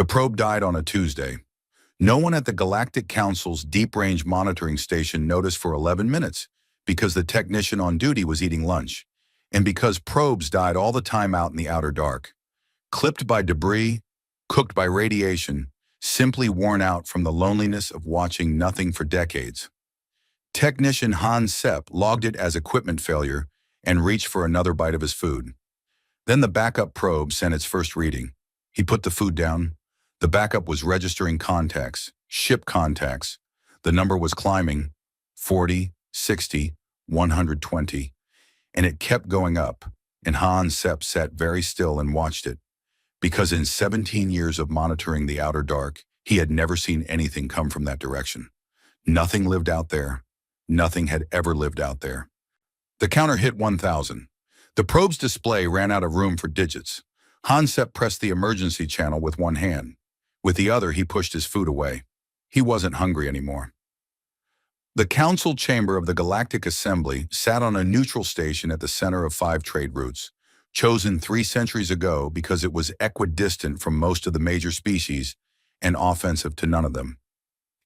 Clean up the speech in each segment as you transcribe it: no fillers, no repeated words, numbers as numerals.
The probe died on a Tuesday. No one at the Galactic Council's deep-range monitoring station noticed for 11 minutes because the technician on duty was eating lunch, and because probes died all the time out in the outer dark, clipped by debris, cooked by radiation, simply worn out from the loneliness of watching nothing for decades. Technician Hans Sepp logged it as equipment failure and reached for another bite of his food. Then the backup probe sent its first reading. He put the food down. The backup was registering contacts, ship contacts. The number was climbing, 40, 60, 120, and it kept going up, and Hans Sepp sat very still and watched it, because in 17 years of monitoring the outer dark, he had never seen anything come from that direction. Nothing lived out there. Nothing had ever lived out there. The counter hit 1,000. The probe's display ran out of room for digits. Hans Sepp pressed the emergency channel with one hand. With the other, he pushed his food away. He wasn't hungry anymore. The council chamber of the Galactic Assembly sat on a neutral station at the center of 5 trade routes, chosen 3 centuries ago because it was equidistant from most of the major species and offensive to none of them.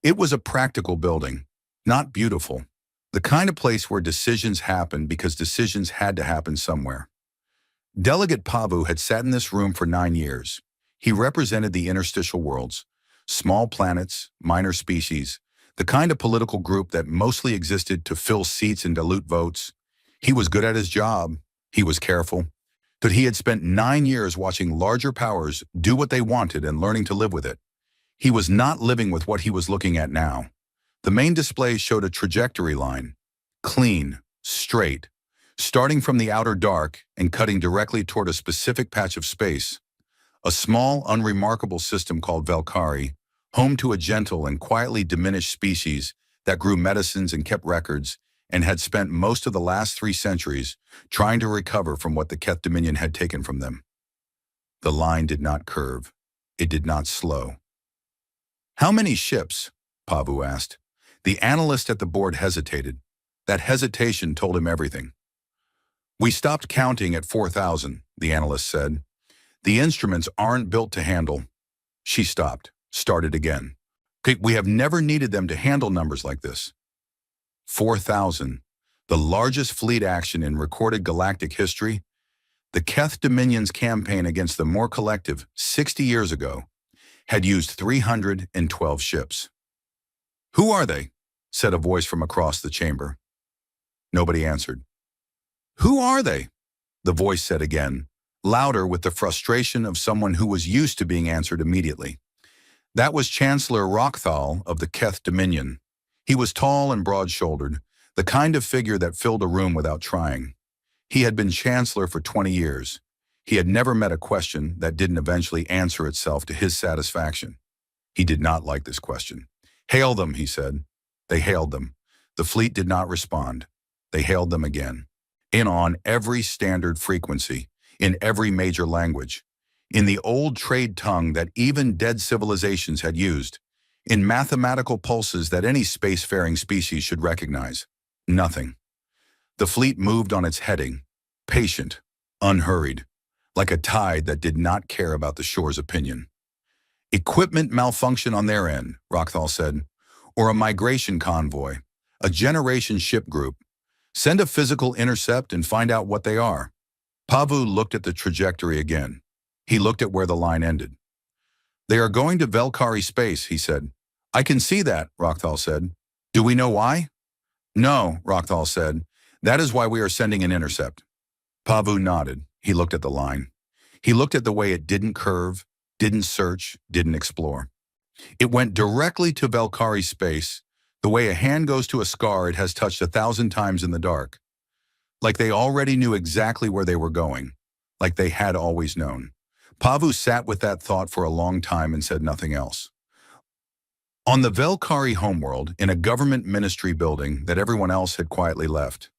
It was a practical building, not beautiful, the kind of place where decisions happened because decisions had to happen somewhere. Delegate Pavu had sat in this room for 9 years. He represented the interstitial worlds, small planets, minor species, the kind of political group that mostly existed to fill seats and dilute votes. He was good at his job. He was careful. But he had spent 9 years watching larger powers do what they wanted and learning to live with it. He was not living with what he was looking at now. The main display showed a trajectory line, clean, straight, starting from the outer dark and cutting directly toward a specific patch of space. A small, unremarkable system called Valkyrie, home to a gentle and quietly diminished species that grew medicines and kept records and had spent most of the last 3 centuries trying to recover from what the Keth Dominion had taken from them. The line did not curve. It did not slow. "How many ships?" Pavu asked. The analyst at the board hesitated. That hesitation told him everything. "We stopped counting at 4,000, the analyst said. "The instruments aren't built to handle." She stopped, started again. "We have never needed them to handle numbers like this." 4,000, the largest fleet action in recorded galactic history. The Keth Dominion's campaign against the more collective 60 years ago had used 312 ships. "Who are they?" said a voice from across the chamber. Nobody answered. "Who are they?" the voice said again, louder with the frustration of someone who was used to being answered immediately. That was Chancellor Rockthal of the Keth Dominion. He was tall and broad-shouldered, the kind of figure that filled a room without trying. He had been Chancellor for 20 years. He had never met a question that didn't eventually answer itself to his satisfaction. He did not like this question. "Hail them," he said. They hailed them. The fleet did not respond. They hailed them again. On every standard frequency, in every major language, in the old trade tongue that even dead civilizations had used, in mathematical pulses that any spacefaring species should recognize. Nothing. The fleet moved on its heading, patient, unhurried, like a tide that did not care about the shore's opinion. "Equipment malfunction on their end," Rockthal said, "or a migration convoy, a generation ship group. Send a physical intercept and find out what they are." Pavu looked at the trajectory again. He looked at where the line ended. "They are going to Valkyrie space," he said. "I can see that," Rockthal said. "Do we know why?" "No," Rockthal said. "That is why we are sending an intercept." Pavu nodded. He looked at the line. He looked at the way it didn't curve, didn't search, didn't explore. It went directly to Valkyrie space, the way a hand goes to a scar it has touched 1,000 times in the dark. Like they already knew exactly where they were going, like they had always known. Pavu sat with that thought for a long time and said nothing else. On the Valkyrie homeworld, in a government ministry building that everyone else had quietly left,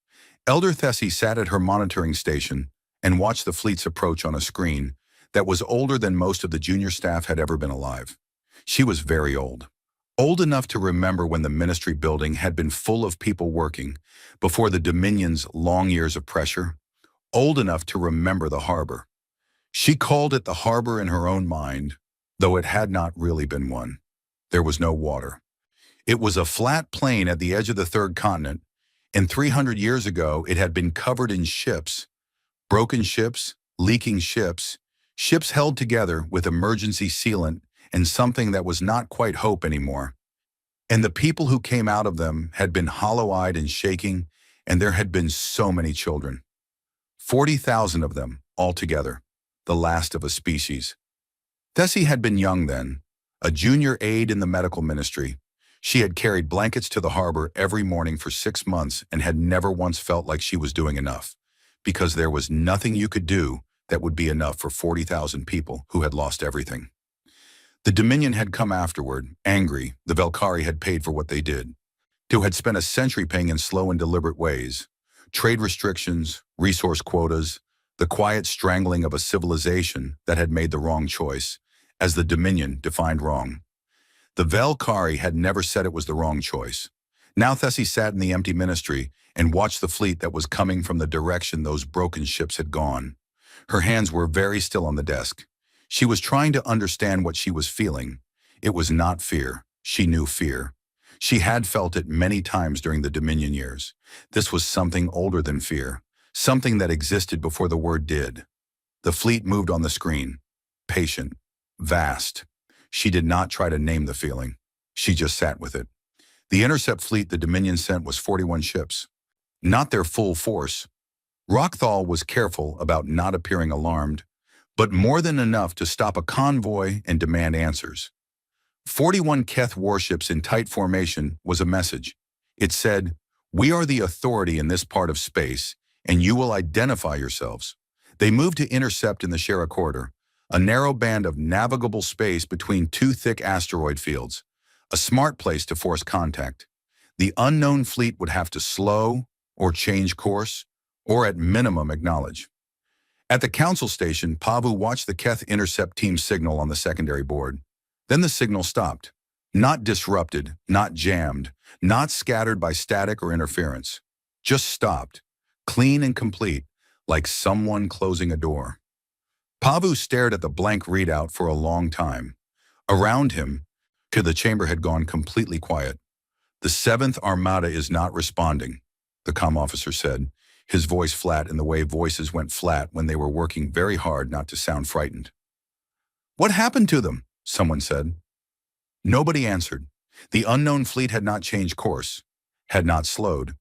Elder Thessie sat at her monitoring station and watched the fleet's approach on a screen that was older than most of the junior staff had ever been alive. She was very old. Old enough to remember when the ministry building had been full of people working before the Dominion's long years of pressure. Old enough to remember the harbor. She called it the harbor in her own mind, though it had not really been one. There was no water. It was a flat plain at the edge of the third continent, and 300 years ago it had been covered in ships, broken ships, leaking ships, ships held together with emergency sealant and something that was not quite hope anymore. And the people who came out of them had been hollow-eyed and shaking, and there had been so many children. 40,000 of them, altogether, the last of a species. Tessie had been young then, a junior aide in the medical ministry. She had carried blankets to the harbor every morning for 6 months and had never once felt like she was doing enough, because there was nothing you could do that would be enough for 40,000 people who had lost everything. The Dominion had come afterward, angry. The Valkyrie had paid for what they did, who had spent a century paying in slow and deliberate ways. Trade restrictions, resource quotas, the quiet strangling of a civilization that had made the wrong choice, as the Dominion defined wrong. The Valkyrie had never said it was the wrong choice. Now Tessie sat in the empty ministry and watched the fleet that was coming from the direction those broken ships had gone. Her hands were very still on the desk. She was trying to understand what she was feeling. It was not fear. She knew fear. She had felt it many times during the Dominion years. This was something older than fear, something that existed before the word did. The fleet moved on the screen. Patient. Vast. She did not try to name the feeling. She just sat with it. The intercept fleet the Dominion sent was 41 ships. Not their full force. Rockthal was careful about not appearing alarmed, but more than enough to stop a convoy and demand answers. 41 Keth warships in tight formation was a message. It said, "We are the authority in this part of space, and you will identify yourselves." They moved to intercept in the Shara Corridor, a narrow band of navigable space between two thick asteroid fields, a smart place to force contact. The unknown fleet would have to slow, or change course, or at minimum acknowledge. At the council station, Pavu watched the Keth intercept team signal on the secondary board. Then the signal stopped. Not disrupted, not jammed, not scattered by static or interference. Just stopped, clean and complete, like someone closing a door. Pavu stared at the blank readout for a long time. Around him, the chamber had gone completely quiet. "The 7th Armada is not responding," the comm officer said, his voice flat in the way voices went flat when they were working very hard not to sound frightened. "What happened to them?" someone said. Nobody answered. The unknown fleet had not changed course, had not slowed,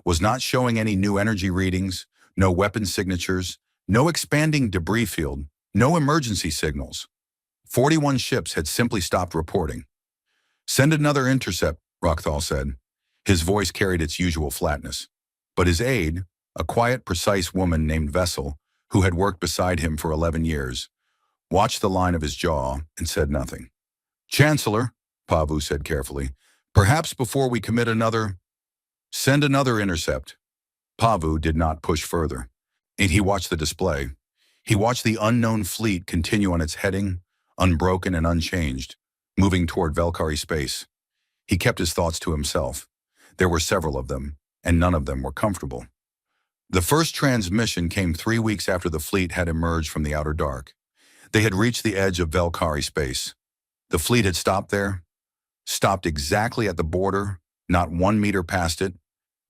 was not showing any new energy readings, no weapon signatures, no expanding debris field, no emergency signals. 41 ships had simply stopped reporting. "Send another intercept," Rockthal said. His voice carried its usual flatness. But his aide, a quiet, precise woman named Vessel, who had worked beside him for 11 years, watched the line of his jaw and said nothing. "Chancellor," Pavu said carefully, "perhaps before we commit send another intercept." Pavu did not push further. And he watched the display. He watched the unknown fleet continue on its heading, unbroken and unchanged, moving toward Valkyrie space. He kept his thoughts to himself. There were several of them, and none of them were comfortable. The first transmission came 3 weeks after the fleet had emerged from the outer dark. They had reached the edge of Valkyrie space. The fleet had stopped there, stopped exactly at the border, not 1 meter past it,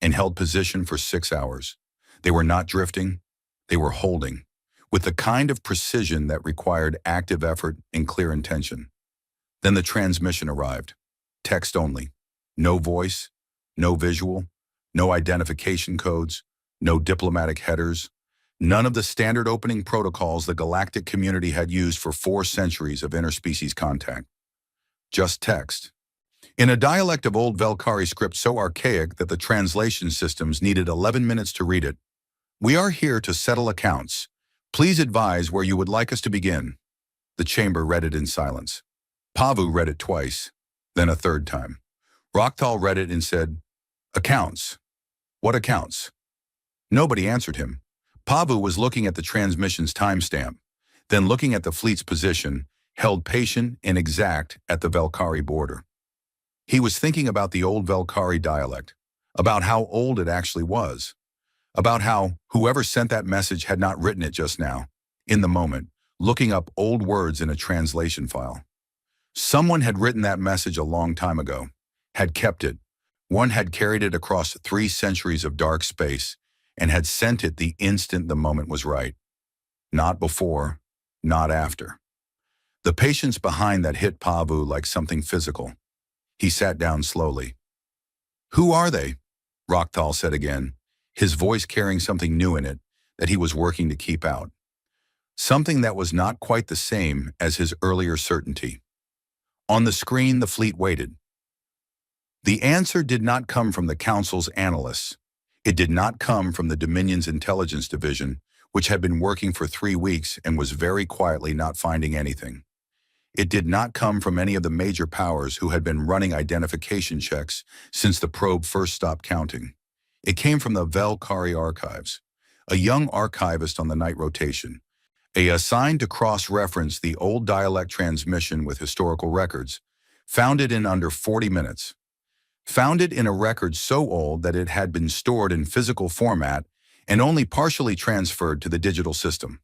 and held position for 6 hours. They were not drifting, they were holding, with the kind of precision that required active effort and clear intention. Then the transmission arrived. Text only. No voice, no visual, no identification codes, no diplomatic headers, none of the standard opening protocols the galactic community had used for 4 centuries of interspecies contact. Just text. In a dialect of old Valkyrie script so archaic that the translation systems needed 11 minutes to read it. "We are here to settle accounts. Please advise where you would like us to begin." The chamber read it in silence. Pavu read it twice, then a third time. Rockthal read it and said, "Accounts. What accounts?" Nobody answered him. Pavu was looking at the transmission's timestamp, then looking at the fleet's position, held patient and exact at the Valkyrie border. He was thinking about the old Valkyrie dialect, about how old it actually was, about how whoever sent that message had not written it just now, in the moment, looking up old words in a translation file. Someone had written that message a long time ago, had kept it. One had carried it across 3 centuries of dark space and had sent it the instant the moment was right. Not before, not after. The patience behind that hit Pavu like something physical. He sat down slowly. "Who are they?" Rockthal said again, his voice carrying something new in it that he was working to keep out. Something that was not quite the same as his earlier certainty. On the screen, the fleet waited. The answer did not come from the Council's analysts. It did not come from the Dominion's intelligence division, which had been working for 3 weeks and was very quietly not finding anything. It did not come from any of the major powers who had been running identification checks since the probe first stopped counting. It came from the Valkyrie archives, a young archivist on the night rotation, assigned to cross-reference the old dialect transmission with historical records, found it in under 40 minutes. Found it in a record so old that it had been stored in physical format and only partially transferred to the digital system.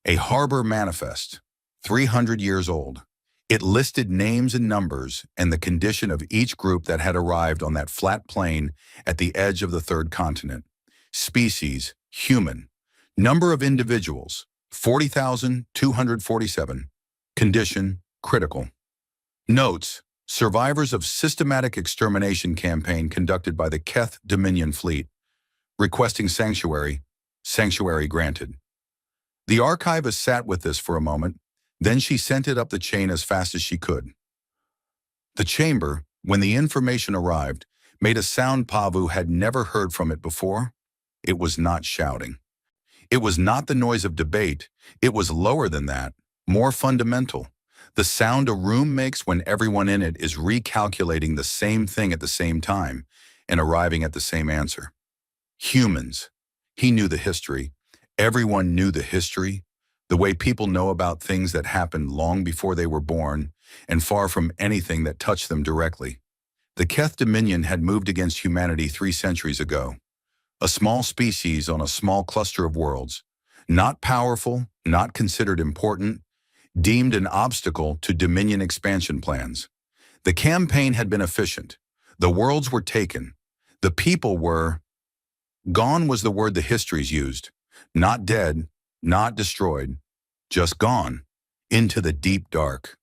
A harbor manifest, 300 years old. It listed names and numbers and the condition of each group that had arrived on that flat plain at the edge of the third continent. Species, human. Number of individuals, 40,247. Condition, critical. Notes, survivors of systematic extermination campaign conducted by the Keth Dominion Fleet. Requesting sanctuary, sanctuary granted. The archivist sat with this for a moment, then she sent it up the chain as fast as she could. The chamber, when the information arrived, made a sound Pavu had never heard from it before. It was not shouting. It was not the noise of debate. It was lower than that, more fundamental. The sound a room makes when everyone in it is recalculating the same thing at the same time and arriving at the same answer. Humans. He knew the history. Everyone knew the history. The way people know about things that happened long before they were born and far from anything that touched them directly. The Keth Dominion had moved against humanity 3 centuries ago. A small species on a small cluster of worlds. Not powerful, not considered important, deemed an obstacle to Dominion expansion plans. The campaign had been efficient. The worlds were taken. The people were... Gone was the word the histories used. Not dead, not destroyed, just gone, into the deep dark.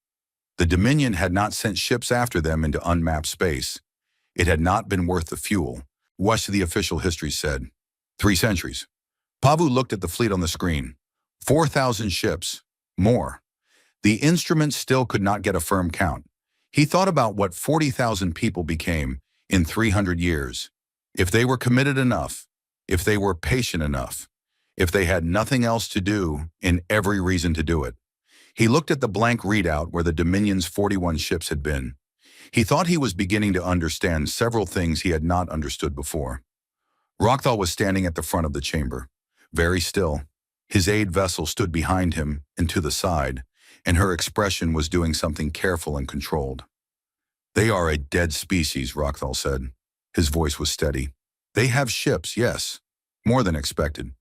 The Dominion had not sent ships after them into unmapped space. It had not been worth the fuel, what the official history said. 3 centuries. Pavu looked at the fleet on the screen. 4,000 ships. More. The instrument still could not get a firm count. He thought about what 40,000 people became in 300 years. If they were committed enough, if they were patient enough, if they had nothing else to do and every reason to do it. He looked at the blank readout where the Dominion's 41 ships had been. He thought he was beginning to understand several things he had not understood before. Rockthal was standing at the front of the chamber, very still. His aid vessel stood behind him and to the side, and her expression was doing something careful and controlled. "They are a dead species," Rockthal said. His voice was steady. "They have ships, yes, more than expected.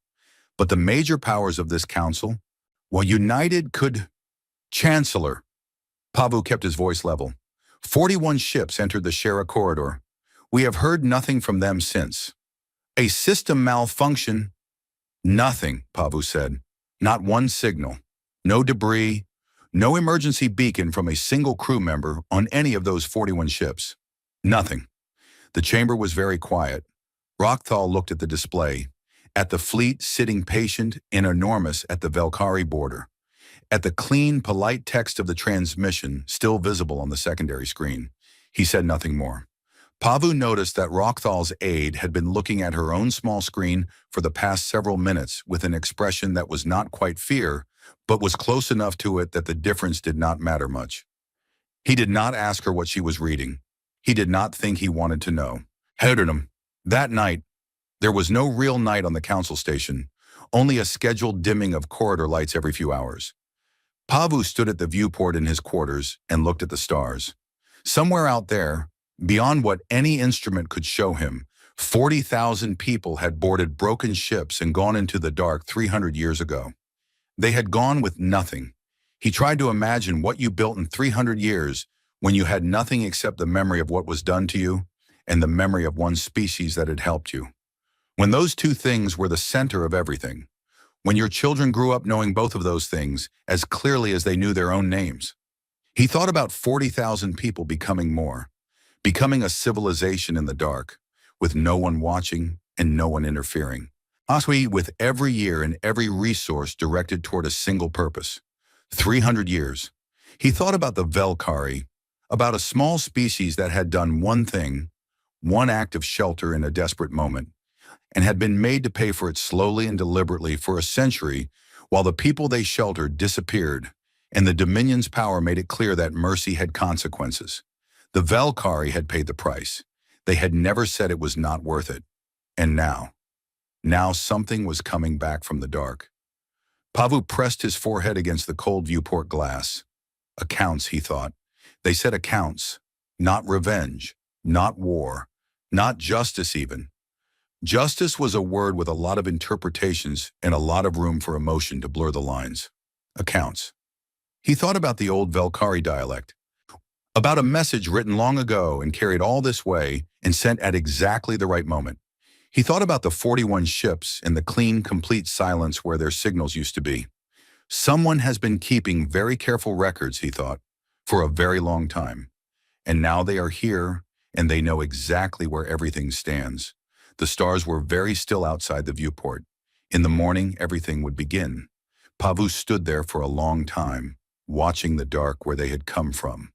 But the major powers of this council, while united could... Chancellor." Pavu kept his voice level. 41 ships entered the Shara corridor. We have heard nothing from them since. A system malfunction? Nothing, Pavu said. Not one signal. No debris. No emergency beacon from a single crew member on any of those 41 ships. Nothing. The chamber was very quiet. Rockthal looked at the display, at the fleet sitting patient and enormous at the Valkyrie border, at the clean, polite text of the transmission still visible on the secondary screen. He said nothing more. Pavu noticed that Rockthal's aide had been looking at her own small screen for the past several minutes with an expression that was not quite fear, but was close enough to it that the difference did not matter much. He did not ask her what she was reading. He did not think he wanted to know. Hedernum. That night, there was no real night on the council station, only a scheduled dimming of corridor lights every few hours. Pavu stood at the viewport in his quarters and looked at the stars. Somewhere out there, beyond what any instrument could show him, 40,000 people had boarded broken ships and gone into the dark 300 years ago. They had gone with nothing. He tried to imagine what you built in 300 years when you had nothing except the memory of what was done to you and the memory of one species that had helped you. When those two things were the center of everything. When your children grew up knowing both of those things as clearly as they knew their own names. He thought about 40,000 people becoming more, becoming a civilization in the dark, with no one watching and no one interfering. HFY with every year and every resource directed toward a single purpose. 300 years. He thought about the Valkyrie, about a small species that had done one thing, one act of shelter in a desperate moment, and had been made to pay for it slowly and deliberately for a century while the people they sheltered disappeared, and the Dominion's power made it clear that mercy had consequences. The Valkyrie had paid the price. They had never said it was not worth it. And now something was coming back from the dark. Pavu pressed his forehead against the cold viewport glass. Accounts, he thought. They said accounts, not revenge, not war, not justice even. Justice was a word with a lot of interpretations and a lot of room for emotion to blur the lines. Accounts. He thought about the old Valkyrie dialect, about a message written long ago and carried all this way and sent at exactly the right moment. He thought about the 41 ships and the clean, complete silence where their signals used to be. Someone has been keeping very careful records, he thought, for a very long time. And now they are here, and they know exactly where everything stands. The stars were very still outside the viewport. In the morning, everything would begin. Pavu stood there for a long time, watching the dark where they had come from,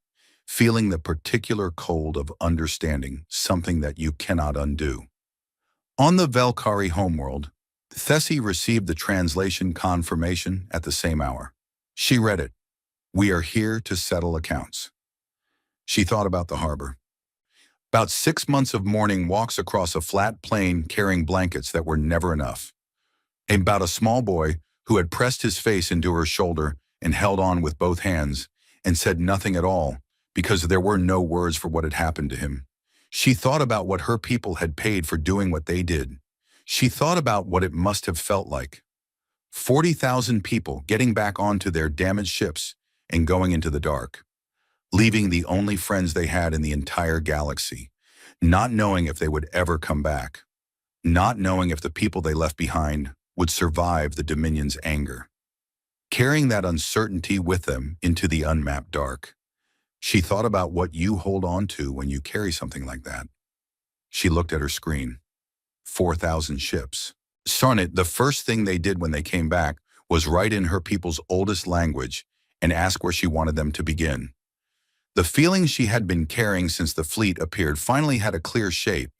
feeling the particular cold of understanding, something that you cannot undo. On the Valkyrie homeworld, Thessie received the translation confirmation at the same hour. She read it. We are here to settle accounts. She thought about the harbor. About 6 months of morning walks across a flat plain carrying blankets that were never enough. About a small boy who had pressed his face into her shoulder and held on with both hands and said nothing at all because there were no words for what had happened to him. She thought about what her people had paid for doing what they did. She thought about what it must have felt like. 40,000 people getting back onto their damaged ships and going into the dark, leaving the only friends they had in the entire galaxy, not knowing if they would ever come back, not knowing if the people they left behind would survive the Dominion's anger, carrying that uncertainty with them into the unmapped dark. She thought about what you hold on to when you carry something like that. She looked at her screen. 4,000 ships. Sarnit, the first thing they did when they came back was write in her people's oldest language and ask where she wanted them to begin. The feeling she had been carrying since the fleet appeared finally had a clear shape.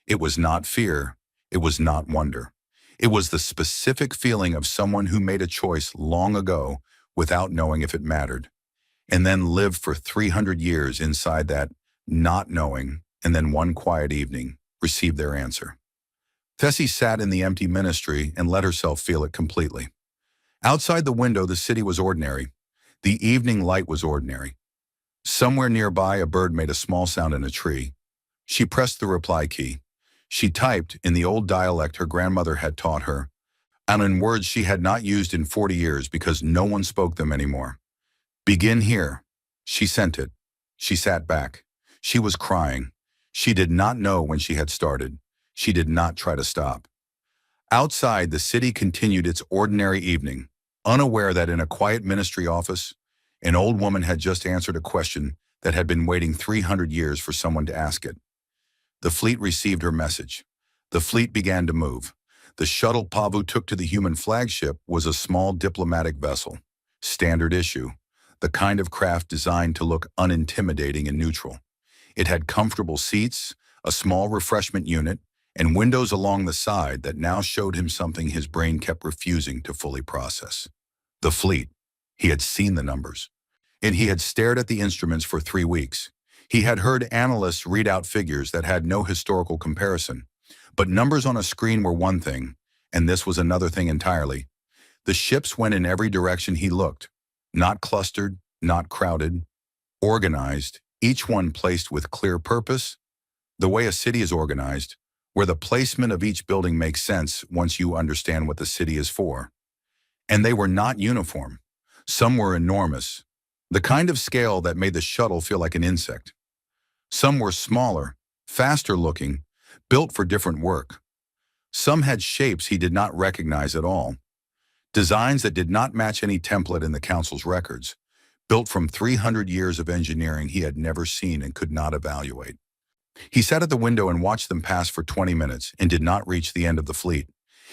It was not fear. It was not wonder. It was the specific feeling of someone who made a choice long ago without knowing if it mattered, and then lived for 300 years inside that not knowing, and then one quiet evening received their answer. Thessie sat in the empty ministry and let herself feel it completely. Outside the window, the city was ordinary. The evening light was ordinary. Somewhere nearby, a bird made a small sound in a tree. She pressed the reply key. She typed in the old dialect her grandmother had taught her, and in words she had not used in 40 years because no one spoke them anymore. Begin here. She sent it. She sat back. She was crying. She did not know when she had started. She did not try to stop. Outside, the city continued its ordinary evening, unaware that in a quiet ministry office, an old woman had just answered a question that had been waiting 300 years for someone to ask it. The fleet received her message. The fleet began to move. The shuttle Pavu took to the human flagship was a small diplomatic vessel, standard issue, the kind of craft designed to look unintimidating and neutral. It had comfortable seats, a small refreshment unit, and windows along the side that now showed him something his brain kept refusing to fully process. The fleet. He had seen the numbers, and he had stared at the instruments for 3 weeks. He had heard analysts read out figures that had no historical comparison, but numbers on a screen were one thing, and this was another thing entirely. The ships went in every direction he looked, not clustered, not crowded, organized, each one placed with clear purpose, the way a city is organized, where the placement of each building makes sense once you understand what the city is for. And they were not uniform. Some were enormous, the kind of scale that made the shuttle feel like an insect. Some were smaller, faster looking, built for different work. Some had shapes he did not recognize at all, designs that did not match any template in the council's records, built from 300 years of engineering he had never seen and could not evaluate. He sat at the window and watched them pass for 20 minutes and did not reach the end of the fleet.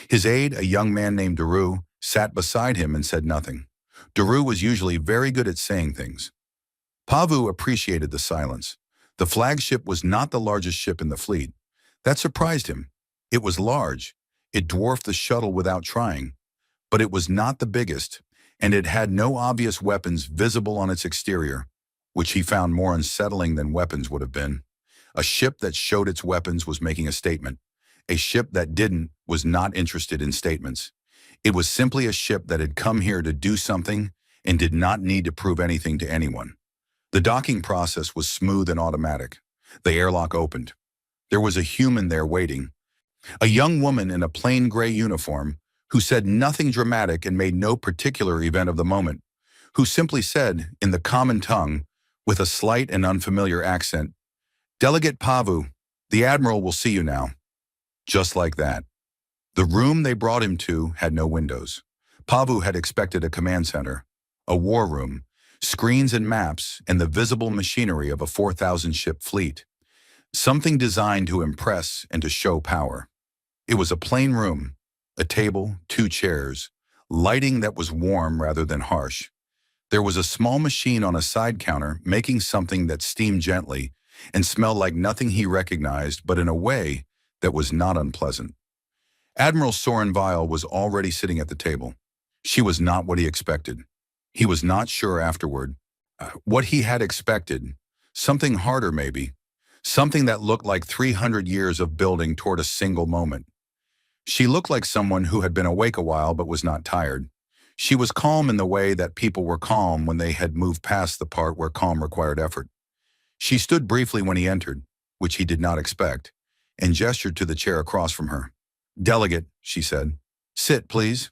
His aide, a young man named Daru, sat beside him and said nothing. Daru was usually very good at saying things. Pavu appreciated the silence. The flagship was not the largest ship in the fleet. That surprised him. It was large. It dwarfed the shuttle without trying. But it was not the biggest, and it had no obvious weapons visible on its exterior, which he found more unsettling than weapons would have been. A ship that showed its weapons was making a statement. A ship that didn't was not interested in statements. It was simply a ship that had come here to do something and did not need to prove anything to anyone. The docking process was smooth and automatic. The airlock opened. There was a human there waiting. A young woman in a plain gray uniform who said nothing dramatic and made no particular event of the moment, who simply said, in the common tongue, with a slight and unfamiliar accent, "Delegate Pavu, the Admiral will see you now." Just like that. The room they brought him to had no windows. Pavu had expected a command center, a war room, screens and maps, and the visible machinery of a 4,000-ship fleet. Something designed to impress and to show power. It was a plain room, a table, 2 chairs, lighting that was warm rather than harsh. There was a small machine on a side counter making something that steamed gently and smelled like nothing he recognized, but in a way that was not unpleasant. Admiral Soren Weil was already sitting at the table. She was not what he expected. He was not sure afterward. What he had expected, something harder maybe, something that looked like 300 years of building toward a single moment. She looked like someone who had been awake a while but was not tired. She was calm in the way that people were calm when they had moved past the part where calm required effort. She stood briefly when he entered, which he did not expect, and gestured to the chair across from her. "Delegate," she said. "Sit, please."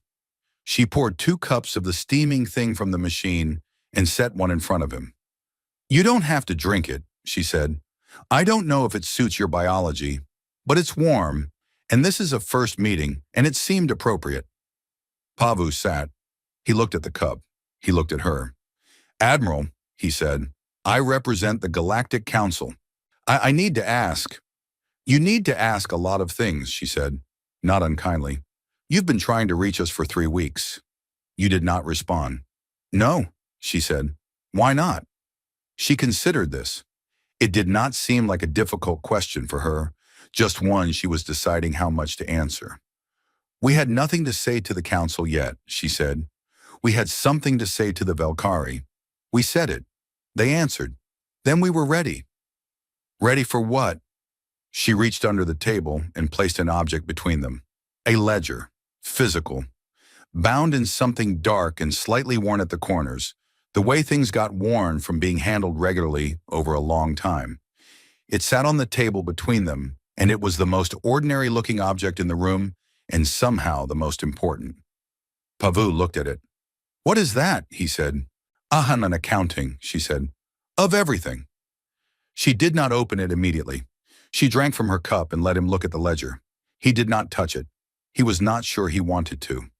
She poured 2 cups of the steaming thing from the machine and set one in front of him. "You don't have to drink it," she said. "I don't know if it suits your biology, but it's warm, and this is a first meeting, and it seemed appropriate." Pavu sat. He looked at the cup. He looked at her. "Admiral," he said, "I represent the Galactic Council. I need to ask." "You need to ask a lot of things," she said, not unkindly. "You've been trying to reach us for 3 weeks." You did not respond. "No," she said. "Why not?" She considered this. It did not seem like a difficult question for her, just one she was deciding how much to answer. "We had nothing to say to the council yet," she said. "We had something to say to the Valkyrie. We said it. They answered. Then we were ready." "Ready for what?" She reached under the table and placed an object between them. A ledger, physical, bound in something dark and slightly worn at the corners, the way things got worn from being handled regularly over a long time. It sat on the table between them, and it was the most ordinary-looking object in the room and somehow the most important. Pavu looked at it. "What is that?" he said. "An accounting," she said. "Of everything." She did not open it immediately. She drank from her cup and let him look at the ledger. He did not touch it. He was not sure he wanted to.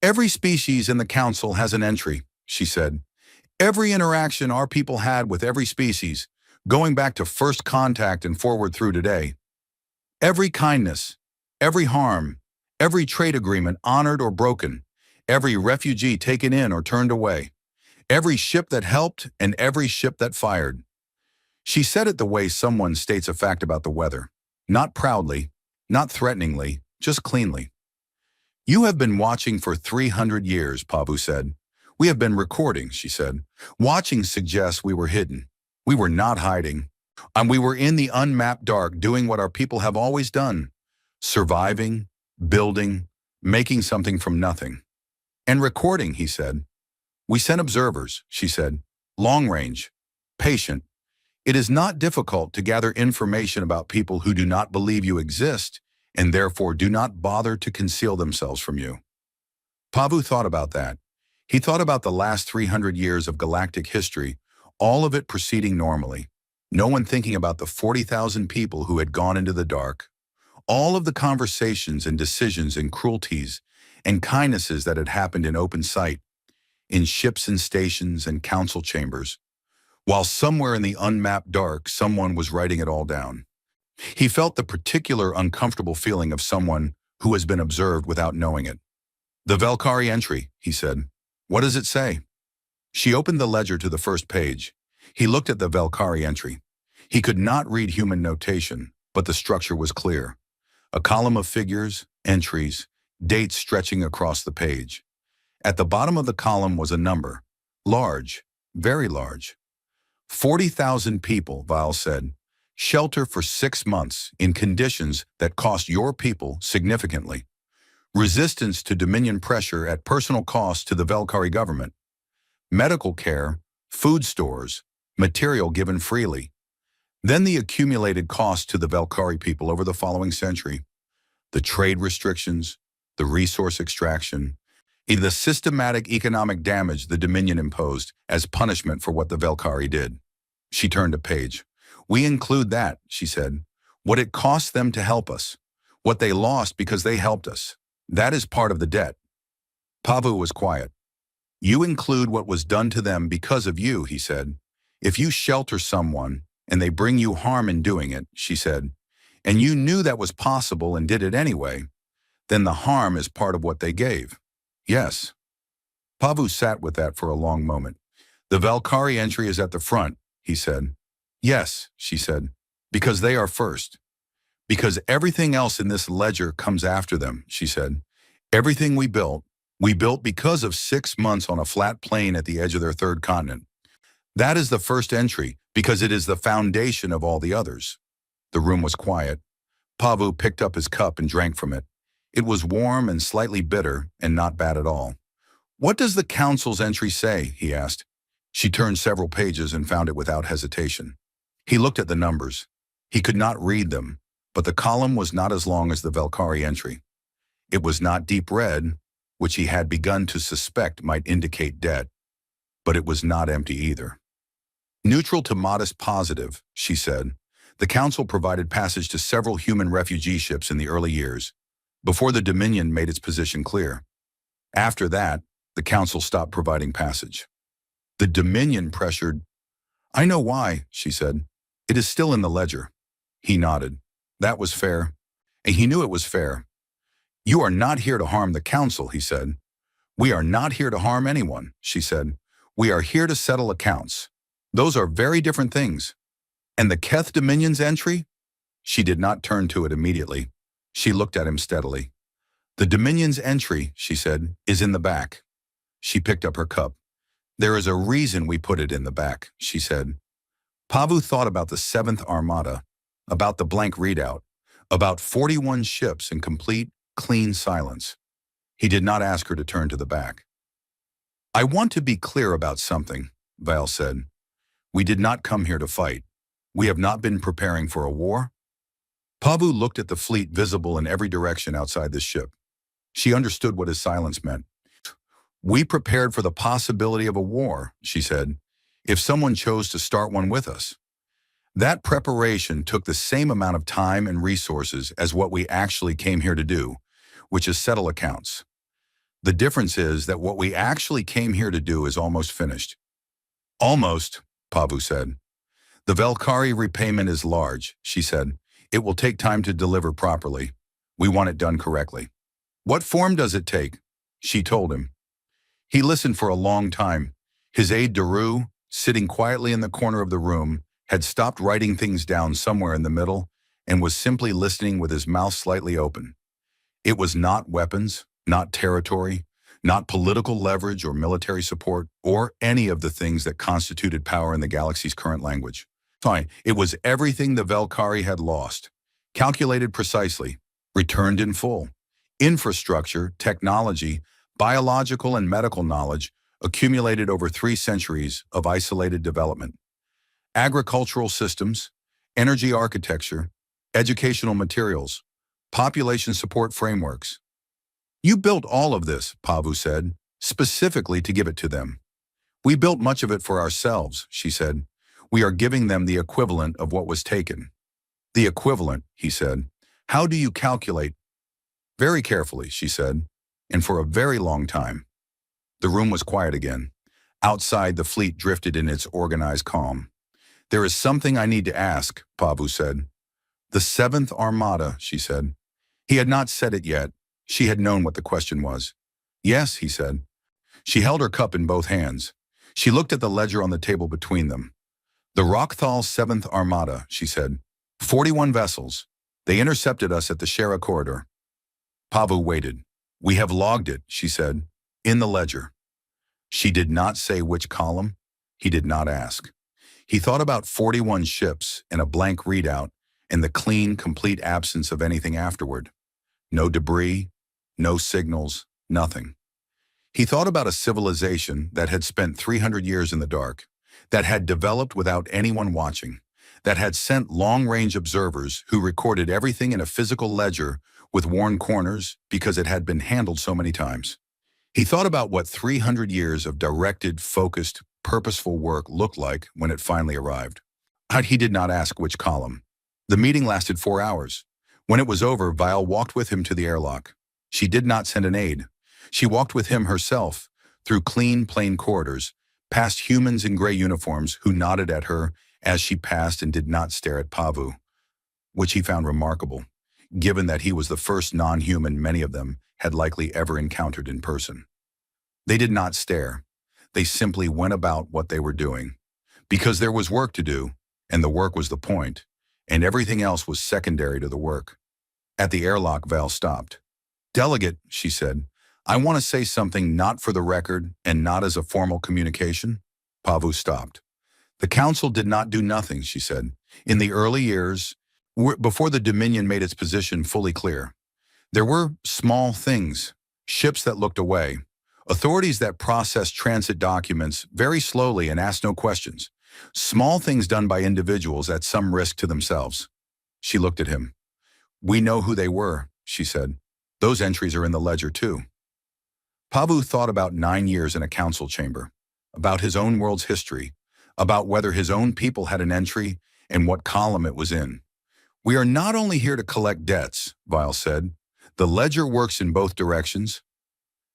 "Every species in the council has an entry," she said. "Every interaction our people had with every species, going back to first contact and forward through today. Every kindness, every harm, every trade agreement honored or broken, every refugee taken in or turned away, every ship that helped and every ship that fired." She said it the way someone states a fact about the weather. Not proudly, not threateningly, just cleanly. "You have been watching for 300 years, Pavu said. "We have been recording," she said. "Watching suggests we were hidden. We were not hiding. And we were in the unmapped dark doing what our people have always done. Surviving, building, making something from nothing. And recording," he said. "We sent observers," she said. "Long range, patient. It is not difficult to gather information about people who do not believe you exist and therefore do not bother to conceal themselves from you." Pavu thought about that. He thought about the last 300 years of galactic history, all of it proceeding normally. No one thinking about the 40,000 people who had gone into the dark. All of the conversations and decisions and cruelties and kindnesses that had happened in open sight, in ships and stations and council chambers, while somewhere in the unmapped dark, someone was writing it all down. He felt the particular uncomfortable feeling of someone who has been observed without knowing it. "The Valkyrie entry," he said. "What does it say?" She opened the ledger to the first page. He looked at the Valkyrie entry. He could not read human notation, but the structure was clear. A column of figures, entries, dates stretching across the page. At the bottom of the column was a number. Large, very large. 40,000 people, Vile said. Shelter for 6 months in conditions that cost your people significantly. Resistance to Dominion pressure at personal cost to the Valkyrie government. Medical care, food stores, material given freely. Then the accumulated cost to the Valkyrie people over the following century. The trade restrictions, the resource extraction, the systematic economic damage the Dominion imposed as punishment for what the Valkyrie did. She turned a page. "We include that," she said. "What it cost them to help us. What they lost because they helped us. That is part of the debt." Pavu was quiet. "You include what was done to them because of you," he said. "If you shelter someone and they bring you harm in doing it," she said, "and you knew that was possible and did it anyway, then the harm is part of what they gave." "Yes." Pavu sat with that for a long moment. "The Valkyrie entry is at the front," he said. "Yes," she said, "because they are first. Because everything else in this ledger comes after them," she said. "Everything we built because of 6 months on a flat plane at the edge of their third continent. That is the first entry because it is the foundation of all the others." The room was quiet. Pavu picked up his cup and drank from it. It was warm and slightly bitter and not bad at all. "What does the council's entry say?" he asked. She turned several pages and found it without hesitation. He looked at the numbers. He could not read them, but the column was not as long as the Valkyrie entry. It was not deep red, which he had begun to suspect might indicate debt, but it was not empty either. "Neutral to modest positive," she said. "The council provided passage to several human refugee ships in the early years, before the Dominion made its position clear. After that, the council stopped providing passage. The Dominion pressured—" "I know why," she said. "It is still in the ledger." He nodded. That was fair. And he knew it was fair. "You are not here to harm the council," he said. "We are not here to harm anyone," she said. "We are here to settle accounts. Those are very different things." "And the Keth Dominion's entry?" She did not turn to it immediately. She looked at him steadily. "The Dominion's entry," she said, "is in the back." She picked up her cup. "There is a reason we put it in the back," she said. Pavu thought about the 7th Armada, about the blank readout, about 41 ships in complete, clean silence. He did not ask her to turn to the back. "I want to be clear about something," Val said. "We did not come here to fight. We have not been preparing for a war." Pavu looked at the fleet visible in every direction outside the ship. She understood what his silence meant. "We prepared for the possibility of a war," she said, "if someone chose to start one with us. That preparation took the same amount of time and resources as what we actually came here to do, which is settle accounts. The difference is that what we actually came here to do is almost finished." "Almost," Pavu said. "The Valkyrie repayment is large," she said. "It will take time to deliver properly. We want it done correctly." "What form does it take?" She told him. He listened for a long time. His aide de Rue, sitting quietly in the corner of the room, had stopped writing things down somewhere in the middle and was simply listening with his mouth slightly open. It was not weapons, not territory, not political leverage or military support, or any of the things that constituted power in the galaxy's current language. Fine, it was everything the Valkyrie had lost, calculated precisely, returned in full. Infrastructure, technology, biological and medical knowledge accumulated over 3 centuries of isolated development. Agricultural systems, energy architecture, educational materials, population support frameworks. "You built all of this," Pavu said. specifically to give it to them. We built much of it for ourselves, she said. We are giving them the equivalent of what was taken. The equivalent, he said. How do you calculate? Very carefully, she said, and for a very long time. The room was quiet again. Outside, the fleet drifted in its organized calm. There is something I need to ask, Pavu said. The Seventh Armada, she said. He had not said it yet. She had known what the question was. Yes, he said. She held her cup in both hands. She looked at the ledger on the table between them. The Rockthal Seventh Armada, she said. 41 vessels. They intercepted us at the Shara corridor. Pavu waited. We have logged it, she said, in the ledger. She did not say which column. He did not ask. He thought about 41 ships and a blank readout and the clean, complete absence of anything afterward. No debris, no signals, nothing. He thought about a civilization that had spent 300 years in the dark, that had developed without anyone watching, that had sent long-range observers who recorded everything in a physical ledger with worn corners because it had been handled so many times. He thought about what 300 years of directed, focused, purposeful work looked like when it finally arrived. He did not ask which column. The meeting lasted 4 hours. When it was over, Vile walked with him to the airlock. She did not send an aide. She walked with him herself, through clean, plain corridors, past humans in gray uniforms who nodded at her as she passed and did not stare at Pavu, which he found remarkable, given that he was the first non-human many of them had likely ever encountered in person. They did not stare. They simply went about what they were doing, because there was work to do, and the work was the point, and everything else was secondary to the work. At the airlock, Val stopped. Delegate, she said, I want to say something not for the record and not as a formal communication. Pavu stopped. The council did not do nothing, she said. In the early years, before the Dominion made its position fully clear, there were small things, ships that looked away, authorities that processed transit documents very slowly and asked no questions, small things done by individuals at some risk to themselves. She looked at him. We know who they were, she said. Those entries are in the ledger too. Pavu thought about 9 years in a council chamber, about his own world's history, about whether his own people had an entry and what column it was in. We are not only here to collect debts, Vile said. The ledger works in both directions.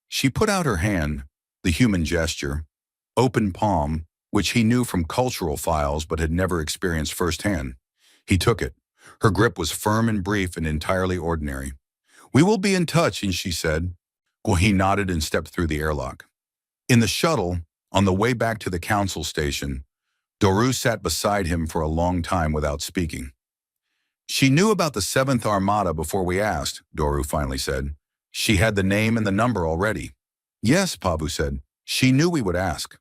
She put out her hand, the human gesture, open palm, which he knew from cultural files but had never experienced firsthand. He took it. Her grip was firm and brief and entirely ordinary. We will be in touch, and she said. Well, he nodded and stepped through the airlock. In the shuttle, on the way back to the council station, Doru sat beside him for a long time without speaking. She knew about the Seventh Armada before we asked, Doru finally said. She had the name and the number already. Yes, Pavu said. She knew we would ask.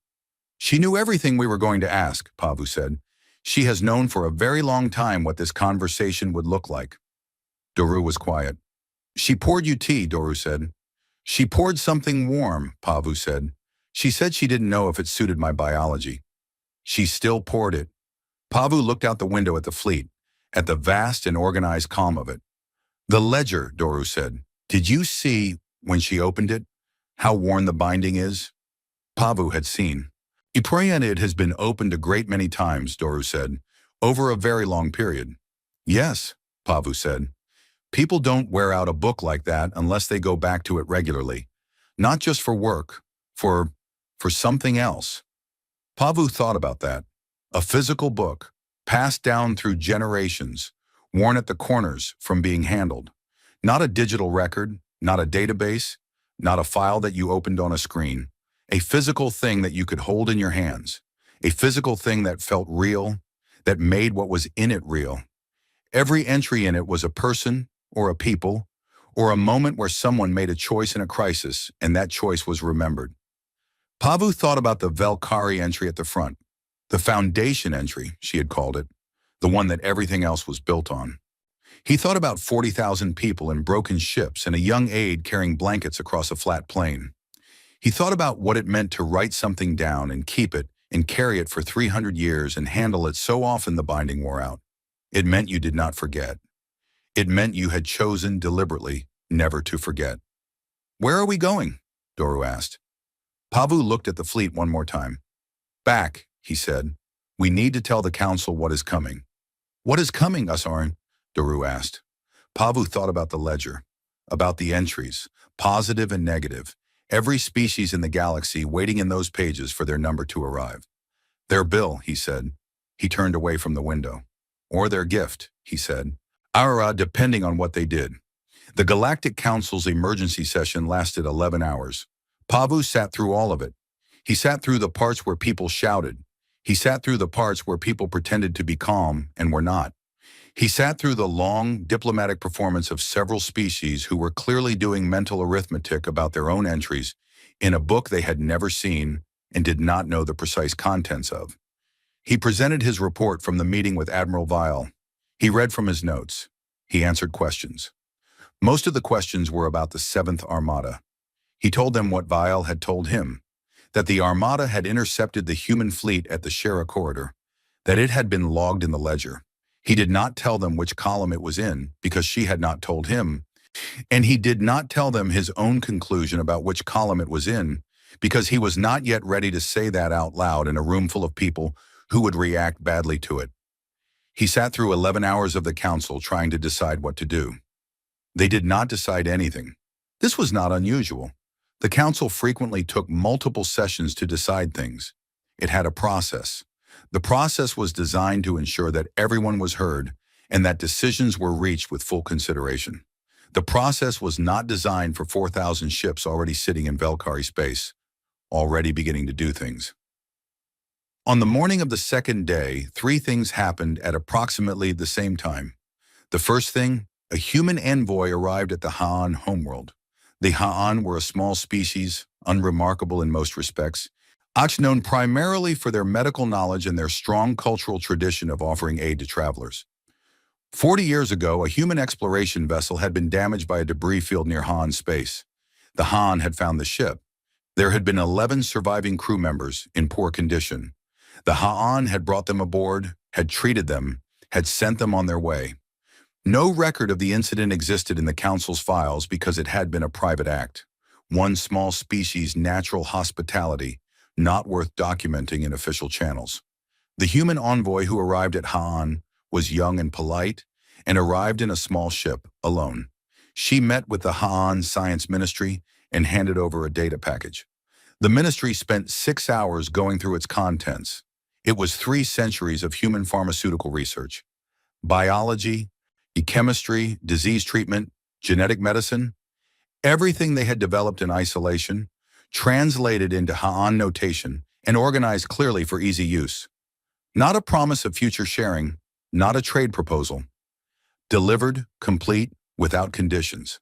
She knew everything we were going to ask, Pavu said. She has known for a very long time what this conversation would look like. Doru was quiet. She poured you tea, Doru said. She poured something warm, Pavu said. She said she didn't know if it suited my biology. She still poured it. Pavu looked out the window at the fleet, at the vast and organized calm of it. The ledger, Doru said. Did you see, when she opened it, how worn the binding is? Pavu had seen. It has been opened a great many times, Doru said, over a very long period. Yes, Pavu said. People don't wear out a book like that unless they go back to it regularly. Not just for work, for something else. Pavu thought about that. A physical book, passed down through generations, worn at the corners from being handled. Not a digital record, not a database, not a file that you opened on a screen. A physical thing that you could hold in your hands. A physical thing that felt real, that made what was in it real. Every entry in it was a person, or a people, or a moment where someone made a choice in a crisis, and that choice was remembered. Pavu thought about the Velkari entry at the front, the foundation entry, she had called it, the one that everything else was built on. He thought about 40,000 people in broken ships and a young aide carrying blankets across a flat plain. He thought about what it meant to write something down and keep it and carry it for 300 years and handle it so often the binding wore out. It meant you did not forget. It meant you had chosen deliberately never to forget. Where are we going? Doru asked. Pavu looked at the fleet one more time. Back, he said. We need to tell the council what is coming. What is coming, Asarin? Daru asked. Pavu thought about the ledger, about the entries, positive and negative, every species in the galaxy waiting in those pages for their number to arrive. Their bill, he said. He turned away from the window. Or their gift, he said. Depending on what they did. The Galactic Council's emergency session lasted 11 hours. Pavu sat through all of it. He sat through the parts where people shouted. He sat through the parts where people pretended to be calm and were not. He sat through the long, diplomatic performance of several species who were clearly doing mental arithmetic about their own entries in a book they had never seen and did not know the precise contents of. He presented his report from the meeting with Admiral Vial. He read from his notes. He answered questions. Most of the questions were about the 7th Armada. He told them what Vial had told him, that the Armada had intercepted the human fleet at the Shera corridor, that it had been logged in the ledger. He did not tell them which column it was in because she had not told him, and he did not tell them his own conclusion about which column it was in because he was not yet ready to say that out loud in a room full of people who would react badly to it. He sat through 11 hours of the council trying to decide what to do. They did not decide anything. This was not unusual. The council frequently took multiple sessions to decide things. It had a process. The process was designed to ensure that everyone was heard and that decisions were reached with full consideration. The process was not designed for 4,000 ships already sitting in Velkari space, already beginning to do things. On the morning of the second day, 3 things happened at approximately the same time. The first thing, a human envoy arrived at the Ha'an homeworld. The Ha'an were a small species, unremarkable in most respects, known primarily for their medical knowledge and their strong cultural tradition of offering aid to travelers. 40 years ago, a human exploration vessel had been damaged by a debris field near Ha'an space. The Ha'an had found the ship. There had been 11 surviving crew members in poor condition. The Ha'an had brought them aboard, had treated them, had sent them on their way. No record of the incident existed in the council's files because it had been a private act. One small species' natural hospitality, not worth documenting in official channels. The human envoy who arrived at Ha'an was young and polite and arrived in a small ship, alone. She met with the Ha'an Science Ministry and handed over a data package. The ministry spent 6 hours going through its contents. It was 3 centuries of human pharmaceutical research. Biology, chemistry, disease treatment, genetic medicine. Everything they had developed in isolation, translated into Ha'an notation, and organized clearly for easy use. Not a promise of future sharing, not a trade proposal. Delivered, complete, without conditions.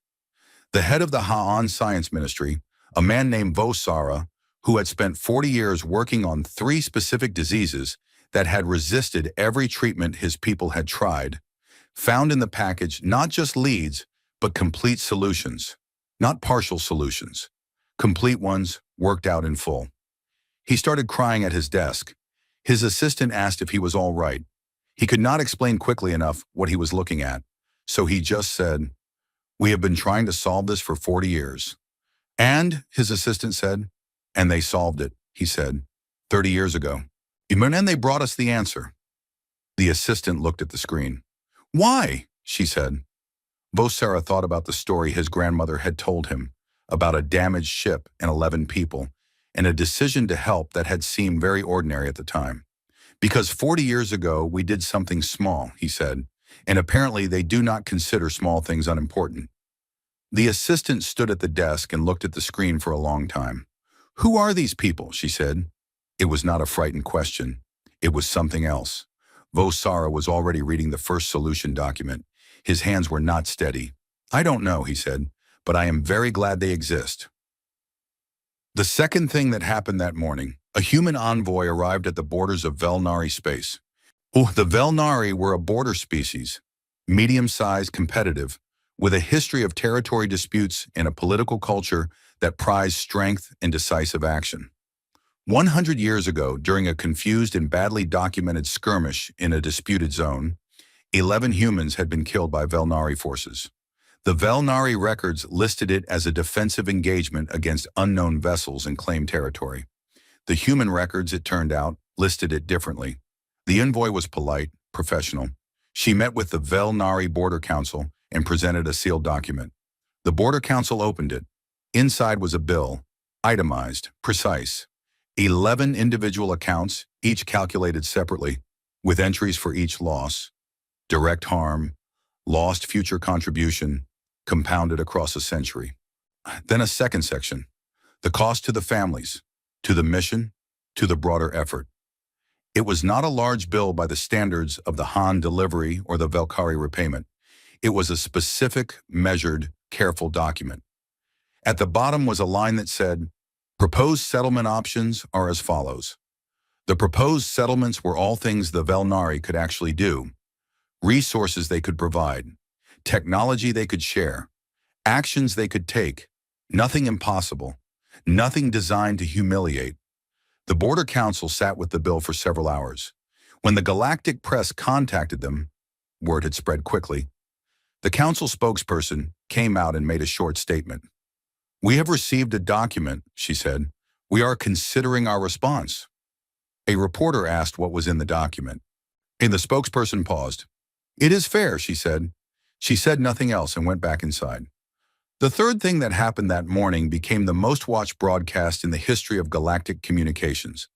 The head of the Ha'an Science Ministry, a man named Vosara, who had spent 40 years working on 3 specific diseases that had resisted every treatment his people had tried, found in the package not just leads, but complete solutions, not partial solutions. Complete ones worked out in full. He started crying at his desk. His assistant asked if he was all right. He could not explain quickly enough what he was looking at, so he just said, "We have been trying to solve this for 40 years. And, his assistant said, "And they solved it," he said, 30 years ago. And they brought us the answer. The assistant looked at the screen. "Why?" she said. Vosara thought about the story his grandmother had told him, about a damaged ship and 11 people, and a decision to help that had seemed very ordinary at the time. "Because 40 years ago we did something small," he said, "and apparently they do not consider small things unimportant." The assistant stood at the desk and looked at the screen for a long time. "Who are these people?" she said. It was not a frightened question. It was something else. Vosara was already reading the first solution document. His hands were not steady. "I don't know," he said, "but I am very glad they exist." The second thing that happened that morning, a human envoy arrived at the borders of Velnari space. The Velnari were a border species, medium-sized, competitive, with a history of territory disputes and a political culture that prized strength and decisive action. 100 years ago, during a confused and badly documented skirmish in a disputed zone, 11 humans had been killed by Velnari forces. The Velnari records listed it as a defensive engagement against unknown vessels in claimed territory. The human records, it turned out, listed it differently. The envoy was polite, professional. She met with the Velnari Border Council and presented a sealed document. The Border Council opened it. Inside was a bill, itemized, precise. 11 individual accounts, each calculated separately, with entries for each loss, direct harm, lost future contribution, compounded across a century. Then a second section, the cost to the families, to the mission, to the broader effort. It was not a large bill by the standards of the Han delivery or the Velkari repayment. It was a specific, measured, careful document. At the bottom was a line that said, proposed settlement options are as follows. The proposed settlements were all things the Velnari could actually do, resources they could provide, technology they could share, actions they could take, nothing impossible, nothing designed to humiliate. The Border Council sat with the bill for several hours. When the Galactic press contacted them, word had spread quickly, the council spokesperson came out and made a short statement. We have received a document, she said. We are considering our response. A reporter asked what was in the document. And the spokesperson paused. It is fair, she said. She said nothing else and went back inside. The third thing that happened that morning became the most watched broadcast in the history of galactic communications.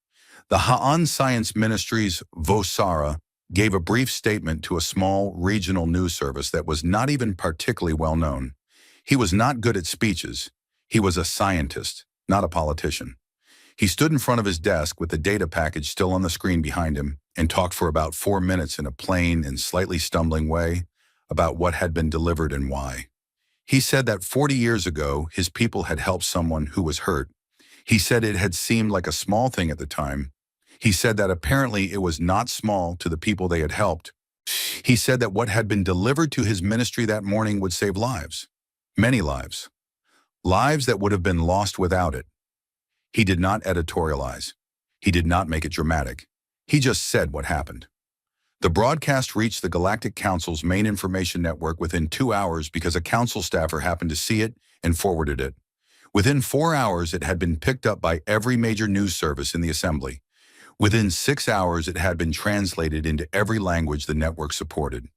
The Ha'an Science Ministry's Vosara gave a brief statement to a small regional news service that was not even particularly well known. He was not good at speeches. He was a scientist, not a politician. He stood in front of his desk with the data package still on the screen behind him and talked for about 4 minutes in a plain and slightly stumbling way about what had been delivered and why. He said that 40 years ago, his people had helped someone who was hurt. He said it had seemed like a small thing at the time. He said that apparently it was not small to the people they had helped. He said that what had been delivered to his ministry that morning would save lives. Many lives. Lives that would have been lost without it. He did not editorialize. He did not make it dramatic. He just said what happened. The broadcast reached the Galactic Council's main information network within 2 hours because a council staffer happened to see it and forwarded it. Within 4 hours, it had been picked up by every major news service in the assembly. Within 6 hours, it had been translated into every language the network supported.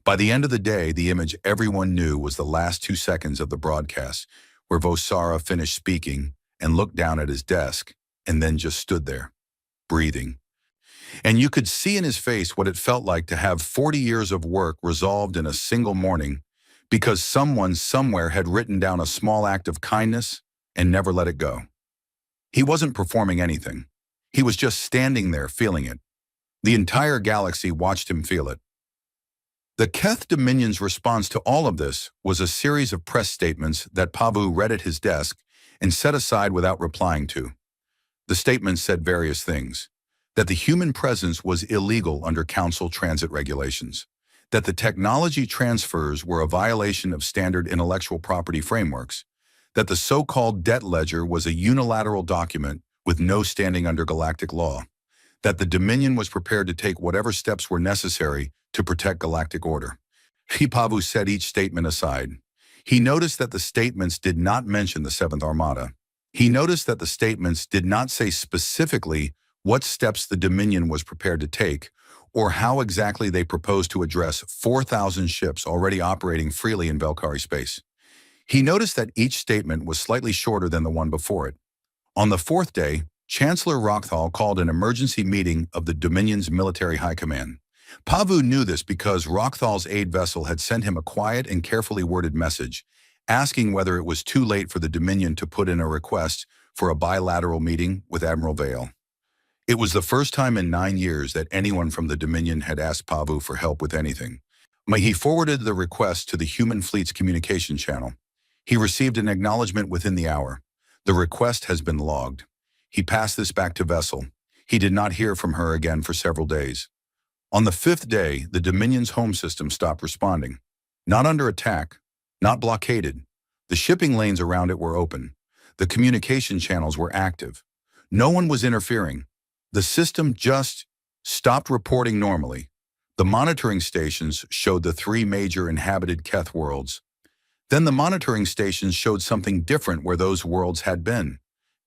By the end of the day, the image everyone knew was the last 2 seconds of the broadcast, where Vosara finished speaking and looked down at his desk and then just stood there, breathing. And you could see in his face what it felt like to have 40 years of work resolved in a single morning because someone somewhere had written down a small act of kindness and never let it go. He wasn't performing anything. He was just standing there feeling it. The entire galaxy watched him feel it. The Keth Dominion's response to all of this was a series of press statements that Pavu read at his desk and set aside without replying to. The statements said various things. That the human presence was illegal under council transit regulations. That the technology transfers were a violation of standard intellectual property frameworks. That the so-called debt ledger was a unilateral document with no standing under galactic law. That the Dominion was prepared to take whatever steps were necessary to protect galactic order. Pavu set each statement aside. He noticed that the statements did not mention the Seventh Armada. He noticed that the statements did not say specifically what steps the Dominion was prepared to take, or how exactly they proposed to address 4,000 ships already operating freely in Velkari space. He noticed that each statement was slightly shorter than the one before it. On the fourth day, Chancellor Rockthal called an emergency meeting of the Dominion's military high command. Pavu knew this because Rockthal's aid vessel had sent him a quiet and carefully worded message, asking whether it was too late for the Dominion to put in a request for a bilateral meeting with Admiral Vale. It was the first time in 9 years that anyone from the Dominion had asked Pavu for help with anything. He forwarded the request to the human fleet's communication channel. He received an acknowledgement within the hour. The request has been logged. He passed this back to Vessel. He did not hear from her again for several days. On the 5th day, the Dominion's home system stopped responding. Not under attack, not blockaded. The shipping lanes around it were open. The communication channels were active. No one was interfering. The system just stopped reporting normally. The monitoring stations showed the 3 major inhabited Keth worlds. Then the monitoring stations showed something different where those worlds had been.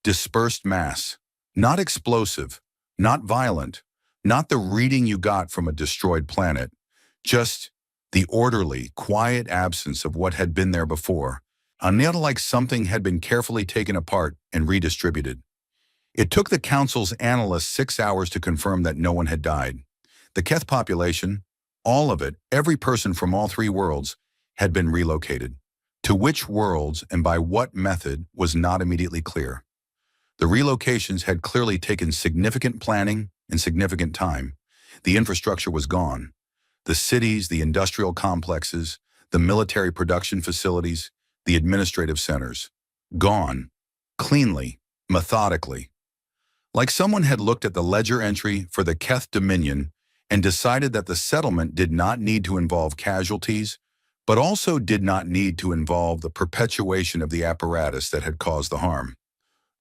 Dispersed mass. Not explosive, not violent, not the reading you got from a destroyed planet. Just the orderly, quiet absence of what had been there before. Not like something had been carefully taken apart and redistributed. It took the Council's analysts 6 hours to confirm that no one had died. The Keth population, all of it, every person from all three worlds, had been relocated. To which worlds and by what method was not immediately clear. The relocations had clearly taken significant planning and significant time. The infrastructure was gone. The cities, the industrial complexes, the military production facilities, the administrative centers. Gone. Cleanly, methodically. Like someone had looked at the ledger entry for the Keth Dominion and decided that the settlement did not need to involve casualties, but also did not need to involve the perpetuation of the apparatus that had caused the harm.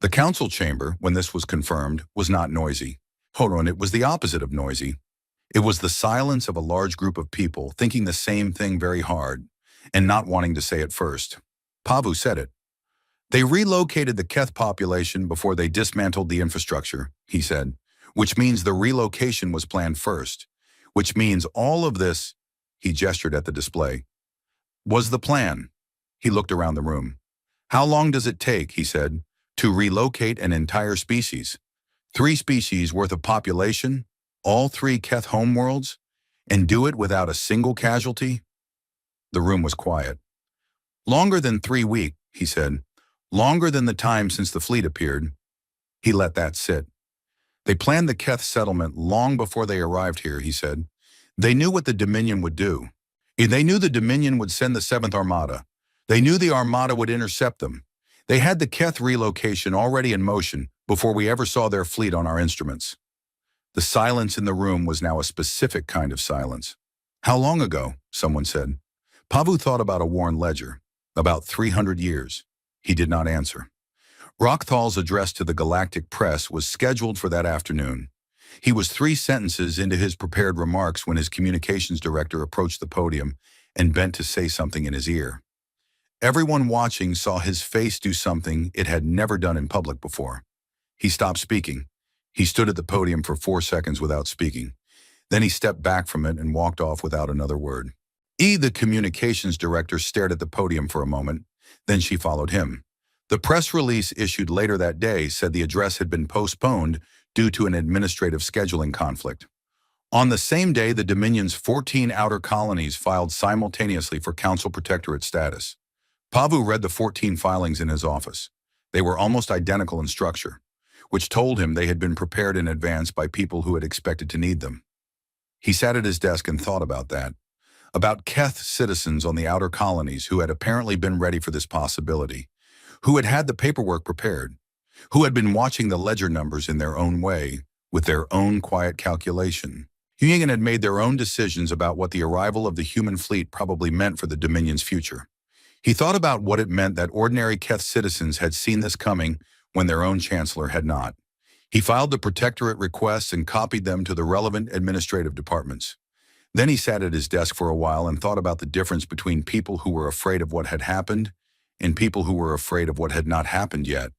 The council chamber, when this was confirmed, was not noisy. Hold on, it was the opposite of noisy. It was the silence of a large group of people thinking the same thing very hard and not wanting to say it first. Pavu said it. They relocated the Keth population before they dismantled the infrastructure, he said, which means the relocation was planned first, which means all of this, he gestured at the display, was the plan. He looked around the room. How long does it take, he said, to relocate an entire species? 3 species worth of population, all 3 Keth homeworlds, and do it without a single casualty? The room was quiet. Longer than 3 weeks, he said. Longer than the time since the fleet appeared. He let that sit. They planned the Keth settlement long before they arrived here, he said. They knew what the Dominion would do. They knew the Dominion would send the 7th Armada. They knew the Armada would intercept them. They had the Keth relocation already in motion before we ever saw their fleet on our instruments. The silence in the room was now a specific kind of silence. How long ago? Someone said. Pavu thought about a worn ledger. About 300 years. He did not answer. Rockthal's address to the Galactic press was scheduled for that afternoon. He was 3 sentences into his prepared remarks when his communications director approached the podium and bent to say something in his ear. Everyone watching saw his face do something it had never done in public before. He stopped speaking. He stood at the podium for 4 seconds without speaking. Then he stepped back from it and walked off without another word. The communications director stared at the podium for a moment. Then she followed him. The press release issued later that day said the address had been postponed due to an administrative scheduling conflict. On the same day, the Dominion's 14 outer colonies filed simultaneously for Council Protectorate status. Pavu read the 14 filings in his office. They were almost identical in structure, which told him they had been prepared in advance by people who had expected to need them. He sat at his desk and thought about that. About Keth citizens on the outer colonies who had apparently been ready for this possibility, who had had the paperwork prepared, who had been watching the ledger numbers in their own way, with their own quiet calculation. Human had made their own decisions about what the arrival of the human fleet probably meant for the Dominion's future. He thought about what it meant that ordinary Keth citizens had seen this coming when their own chancellor had not. He filed the Protectorate requests and copied them to the relevant administrative departments. Then he sat at his desk for a while and thought about the difference between people who were afraid of what had happened and people who were afraid of what had not happened yet.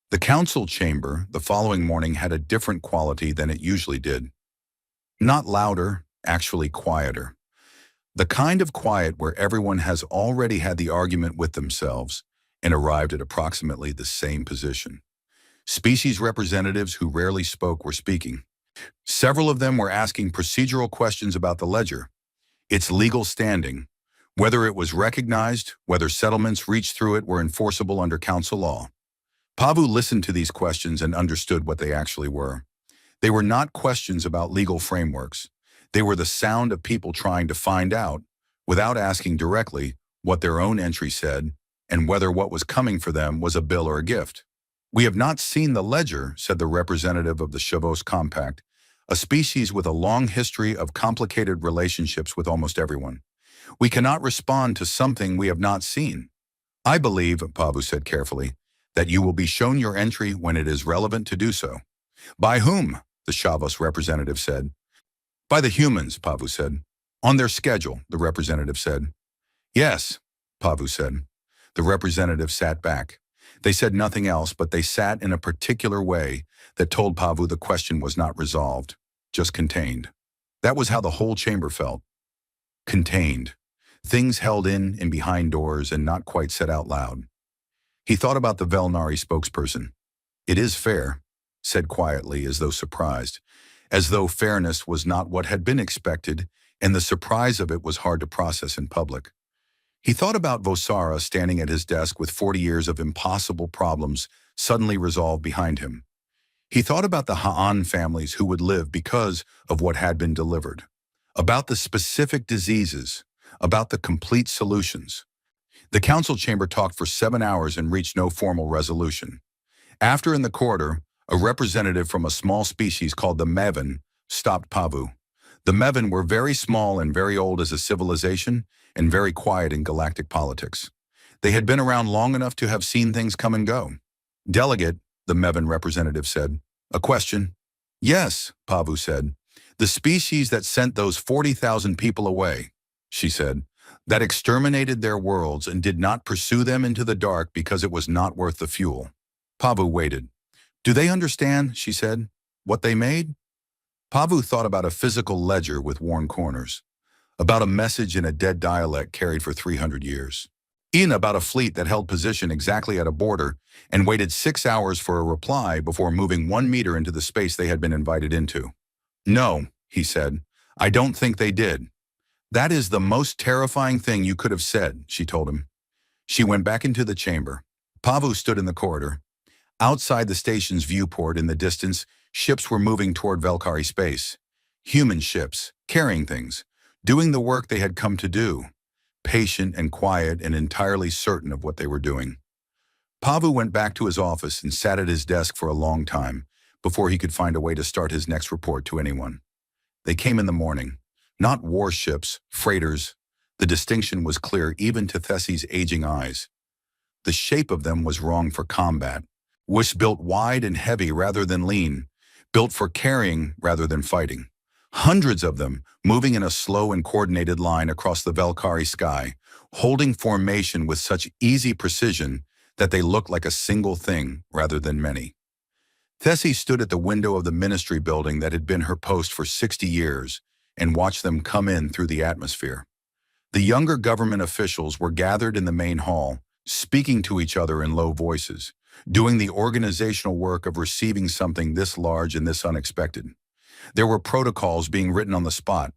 The council chamber the following morning had a different quality than it usually did. Not louder, actually quieter. The kind of quiet where everyone has already had the argument with themselves and arrived at approximately the same position. Species representatives who rarely spoke were speaking. Several of them were asking procedural questions about the ledger, its legal standing, whether it was recognized, whether settlements reached through it were enforceable under council law. Pavu listened to these questions and understood what they actually were. They were not questions about legal frameworks. They were the sound of people trying to find out, without asking directly, what their own entry said and whether what was coming for them was a bill or a gift. We have not seen the ledger, said the representative of the Shavos Compact, a species with a long history of complicated relationships with almost everyone. We cannot respond to something we have not seen. I believe, Pavu said carefully, that you will be shown your entry when it is relevant to do so. By whom? The Shavos representative said. By the humans, Pavu said. On their schedule, the representative said. Yes, Pavu said. The representative sat back. They said nothing else, but they sat in a particular way that told Pavu the question was not resolved, just contained. That was how the whole chamber felt. Contained. Things held in and behind doors and not quite said out loud. He thought about the Velnari spokesperson. It is fair, said quietly as though surprised, as though fairness was not what had been expected and the surprise of it was hard to process in public. He thought about Vosara standing at his desk with 40 years of impossible problems suddenly resolved behind him. He thought about the Ha'an families who would live because of what had been delivered, about the specific diseases, about the complete solutions. The council chamber talked for 7 hours and reached no formal resolution. After in the corridor, a representative from a small species called the Mevin stopped Pavu. The Mevin were very small and very old as a civilization and very quiet in galactic politics. They had been around long enough to have seen things come and go. Delegate, the Mevin representative said. A question? Yes, Pavu said. The species that sent those 40,000 people away, she said, that exterminated their worlds and did not pursue them into the dark because it was not worth the fuel. Pavu waited. Do they understand, she said, what they made? Pavu thought about a physical ledger with worn corners, about a message in a dead dialect carried for 300 years. Ian about a fleet that held position exactly at a border and waited 6 hours for a reply before moving 1 meter into the space they had been invited into. No, he said, I don't think they did. That is the most terrifying thing you could have said, she told him. She went back into the chamber. Pavu stood in the corridor. Outside the station's viewport in the distance, ships were moving toward Velkari space. Human ships, carrying things, doing the work they had come to do, patient and quiet and entirely certain of what they were doing. Pavu went back to his office and sat at his desk for a long time before he could find a way to start his next report to anyone. They came in the morning. Not warships, freighters. The distinction was clear even to Thessie's aging eyes. The shape of them was wrong for combat, was built wide and heavy rather than lean, built for carrying rather than fighting. Hundreds of them, moving in a slow and coordinated line across the Velkari sky, holding formation with such easy precision that they looked like a single thing rather than many. Thessie stood at the window of the ministry building that had been her post for 60 years and watched them come in through the atmosphere. The younger government officials were gathered in the main hall, speaking to each other in low voices, doing the organizational work of receiving something this large and this unexpected. There were protocols being written on the spot.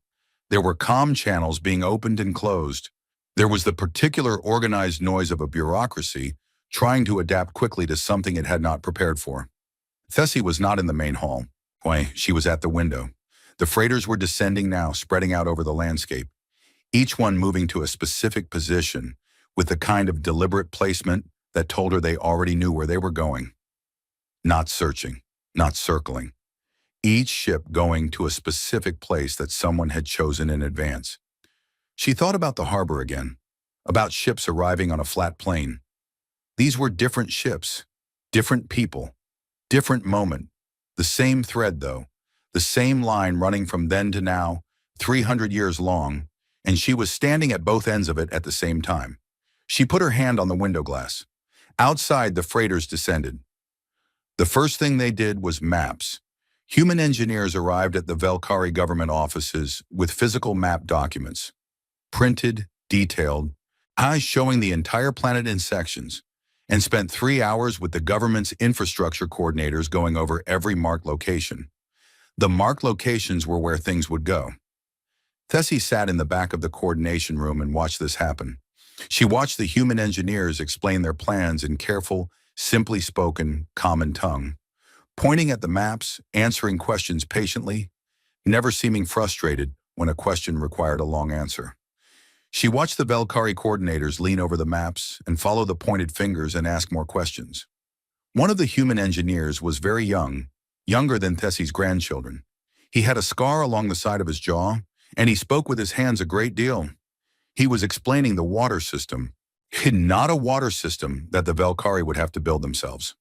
There were comm channels being opened and closed. There was the particular organized noise of a bureaucracy trying to adapt quickly to something it had not prepared for. Thessie was not in the main hall. Why, she was at the window. The freighters were descending now, spreading out over the landscape, each one moving to a specific position with the kind of deliberate placement that told her they already knew where they were going. Not searching, not circling. Each ship going to a specific place that someone had chosen in advance. She thought about the harbor again, about ships arriving on a flat plain. These were different ships, different people, different moment. The same thread, though, the same line running from then to now, 300 years long, and she was standing at both ends of it at the same time. She put her hand on the window glass. Outside, the freighters descended. The first thing they did was maps. Human engineers arrived at the Velkari government offices with physical map documents, printed, detailed, eyes showing the entire planet in sections, and spent 3 hours with the government's infrastructure coordinators going over every marked location. The marked locations were where things would go. Thessie sat in the back of the coordination room and watched this happen. She watched the human engineers explain their plans in careful, simply spoken, common tongue, pointing at the maps, answering questions patiently, never seeming frustrated when a question required a long answer. She watched the Velkari coordinators lean over the maps and follow the pointed fingers and ask more questions. One of the human engineers was very young, younger than Thessie's grandchildren. He had a scar along the side of his jaw, and he spoke with his hands a great deal. He was explaining the water system, not a water system that the Velkari would have to build themselves.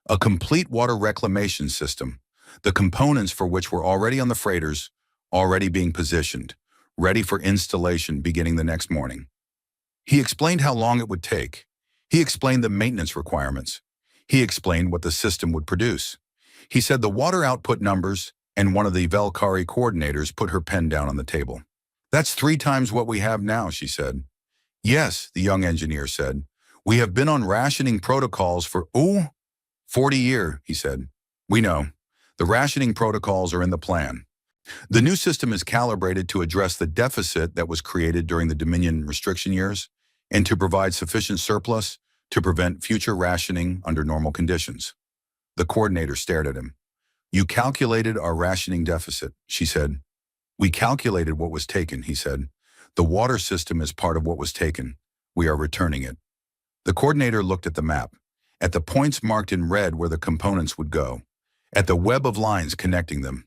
A complete water reclamation system, the components for which were already on the freighters, already being positioned, ready for installation beginning the next morning. He explained how long it would take. He explained the maintenance requirements. He explained what the system would produce. He said the water output numbers, and one of the Valkyrie coordinators put her pen down on the table. "That's 3 times what we have now," she said. "Yes," the young engineer said. "We have been on rationing protocols for, 40 years," he said. "We know. The rationing protocols are in the plan. The new system is calibrated to address the deficit that was created during the Dominion restriction years and to provide sufficient surplus to prevent future rationing under normal conditions." The coordinator stared at him. "You calculated our rationing deficit," she said. "We calculated what was taken," he said. "The water system is part of what was taken. We are returning it." The coordinator looked at the map, at the points marked in red where the components would go, at the web of lines connecting them.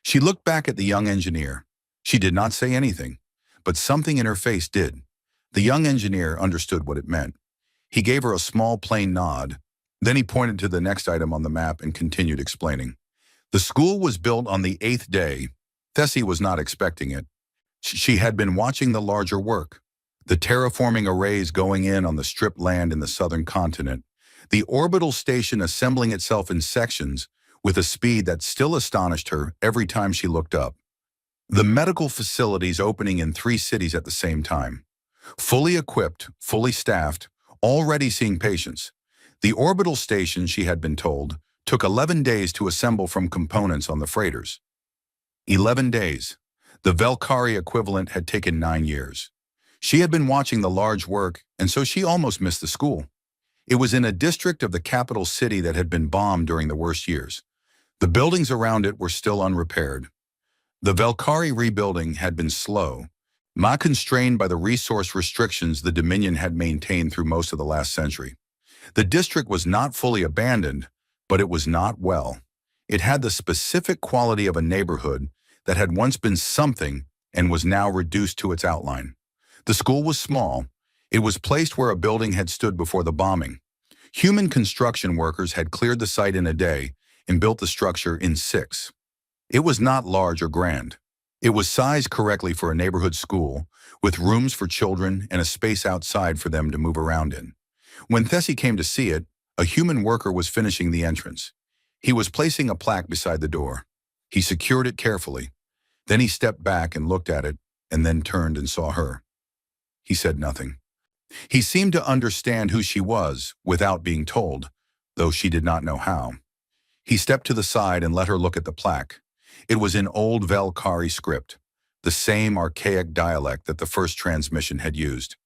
She looked back at the young engineer. She did not say anything, but something in her face did. The young engineer understood what it meant. He gave her a small plain nod. Then he pointed to the next item on the map and continued explaining. The school was built on the 8th day. Tessie was not expecting it. She had been watching the larger work. The terraforming arrays going in on the stripped land in the southern continent. The orbital station assembling itself in sections with a speed that still astonished her every time she looked up. The medical facilities opening in 3 cities at the same time. Fully equipped, fully staffed, already seeing patients. The orbital station, she had been told, took 11 days to assemble from components on the freighters. 11 days. The Valkyrie equivalent had taken 9 years. She had been watching the large work, and so she almost missed the school. It was in a district of the capital city that had been bombed during the worst years. The buildings around it were still unrepaired. The Valkyrie rebuilding had been slow, constrained by the resource restrictions the Dominion had maintained through most of the last century. The district was not fully abandoned, but it was not well. It had the specific quality of a neighborhood that had once been something and was now reduced to its outline. The school was small. It was placed where a building had stood before the bombing. Human construction workers had cleared the site in a day and built the structure in 6. It was not large or grand. It was sized correctly for a neighborhood school, with rooms for children and a space outside for them to move around in. When Tessie came to see it, a human worker was finishing the entrance. He was placing a plaque beside the door. He secured it carefully. Then he stepped back and looked at it, and then turned and saw her. He said nothing. He seemed to understand who she was without being told, though she did not know how. He stepped to the side and let her look at the plaque. It was in old Valkyrie script, the same archaic dialect that the first transmission had used.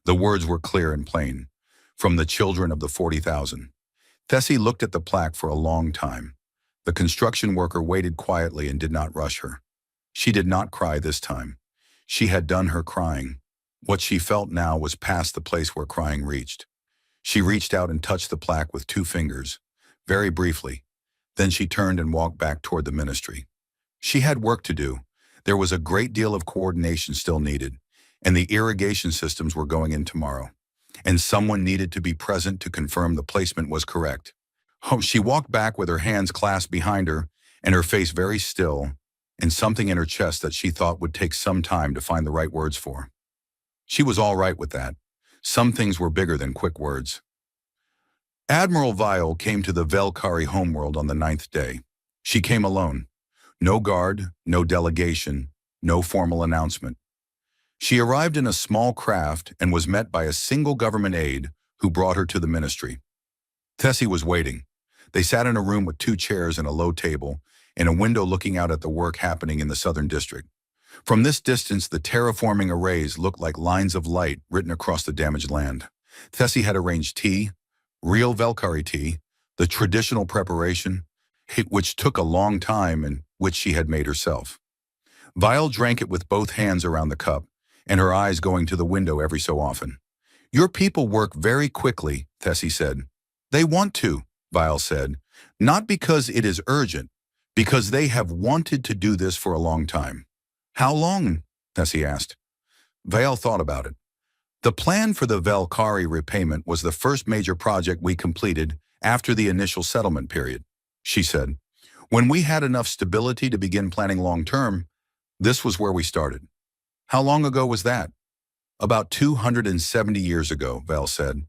The words were clear and plain. From the children of the 40,000. Tessie looked at the plaque for a long time. The construction worker waited quietly and did not rush her. She did not cry this time. She had done her crying. What she felt now was past the place where crying reached. She reached out and touched the plaque with 2 fingers, very briefly. Then she turned and walked back toward the ministry. She had work to do. There was a great deal of coordination still needed, and the irrigation systems were going in tomorrow. And someone needed to be present to confirm the placement was correct. She walked back with her hands clasped behind her and her face very still, and something in her chest that she thought would take some time to find the right words for. She was all right with that. Some things were bigger than quick words. Admiral Vial came to the Valkyrie homeworld on the 9th day. She came alone. No guard, no delegation, no formal announcement. She arrived in a small craft and was met by a single government aide who brought her to the ministry. Tessie was waiting. They sat in a room with 2 chairs and a low table, and a window looking out at the work happening in the southern district. From this distance, the terraforming arrays looked like lines of light written across the damaged land. Tessie had arranged tea, real Valkyrie tea, the traditional preparation, which took a long time and which she had made herself. Vial drank it with both hands around the cup, and her eyes going to the window every so often. "Your people work very quickly," Tessie said. "They want to," Vial said, "not because it is urgent, because they have wanted to do this for a long time." "How long?" Tessie asked. Vial thought about it. "The plan for the Valkyrie repayment was the first major project we completed after the initial settlement period," she said. "When we had enough stability to begin planning long-term, this was where we started." "How long ago was that?" About 270 years ago, Val said.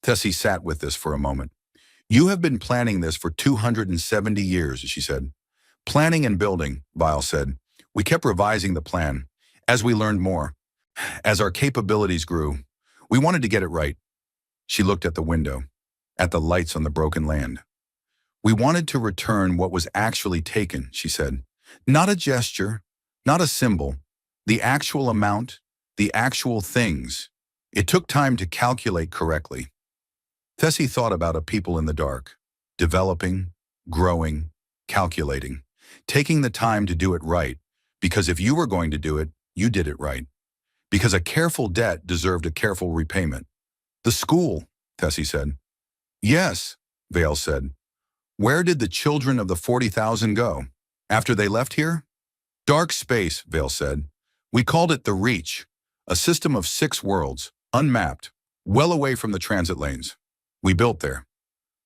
Tessie sat with this for a moment. You have been planning this for 270 years, she said. Planning and building, Val said. We kept revising the plan. As we learned more, as our capabilities grew, we wanted to get it right. She looked at the window, at the lights on the broken land. We wanted to return what was actually taken, she said. Not a gesture, not a symbol, the actual amount, the actual things. It took time to calculate correctly. Tessie thought about a people in the dark, developing, growing, calculating, taking the time to do it right, because if you were going to do it, you did it right. Because a careful debt deserved a careful repayment. The school, Tessie said. Yes, Vale said. Where did the children of the 40,000 go? After they left here? Dark space, Vale said. We called it the Reach, a system of 6 worlds, unmapped, well away from the transit lanes. We built there.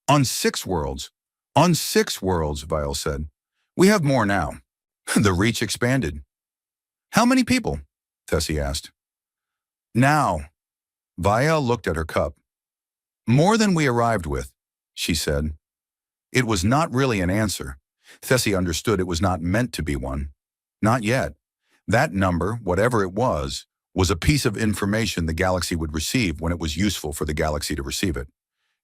On 6 worlds, Vile said. We have more now. The Reach expanded. How many people? Tessie asked. Now, Vile looked at her cup. More than we arrived with, she said. It was not really an answer. Tessie understood it was not meant to be one. Not yet. That number, whatever it was a piece of information the galaxy would receive when it was useful for the galaxy to receive it.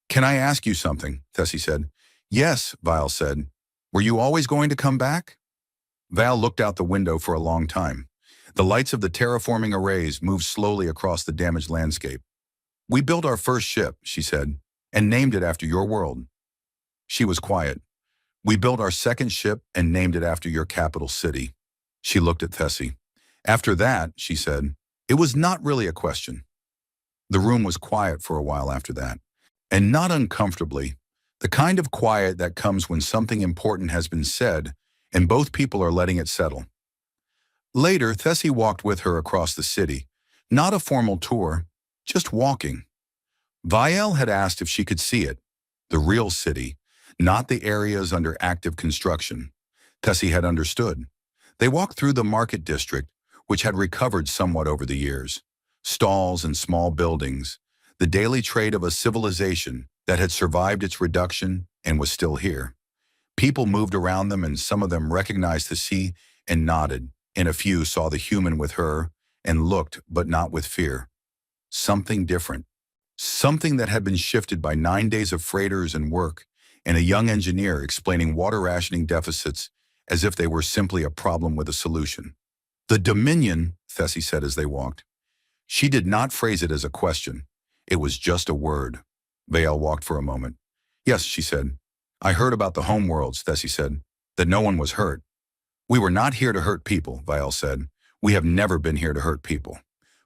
Can I ask you something? Tessie said. Yes, Vile said. Were you always going to come back? Val looked out the window for a long time. The lights of the terraforming arrays moved slowly across the damaged landscape. We built our first ship, she said, and named it after your world. She was quiet. We built our second ship and named it after your capital city. She looked at Tessie. After that, she said, it was not really a question. The room was quiet for a while after that, and not uncomfortably, the kind of quiet that comes when something important has been said and both people are letting it settle. Later, Tessie walked with her across the city, not a formal tour, just walking. Vielle had asked if she could see it, the real city, not the areas under active construction. Tessie had understood. They walked through the market district, which had recovered somewhat over the years. Stalls and small buildings, the daily trade of a civilization that had survived its reduction and was still here. People moved around them and some of them recognized Tessie and nodded, and a few saw the human with her and looked, but not with fear. Something different. Something that had been shifted by 9 days of freighters and work, and a young engineer explaining water rationing deficits as if they were simply a problem with a solution. The Dominion, Tessie said as they walked. She did not phrase it as a question. It was just a word. Vale walked for a moment. Yes, she said. I heard about the homeworlds, Tessie said, that no one was hurt. We were not here to hurt people, Vale said. We have never been here to hurt people.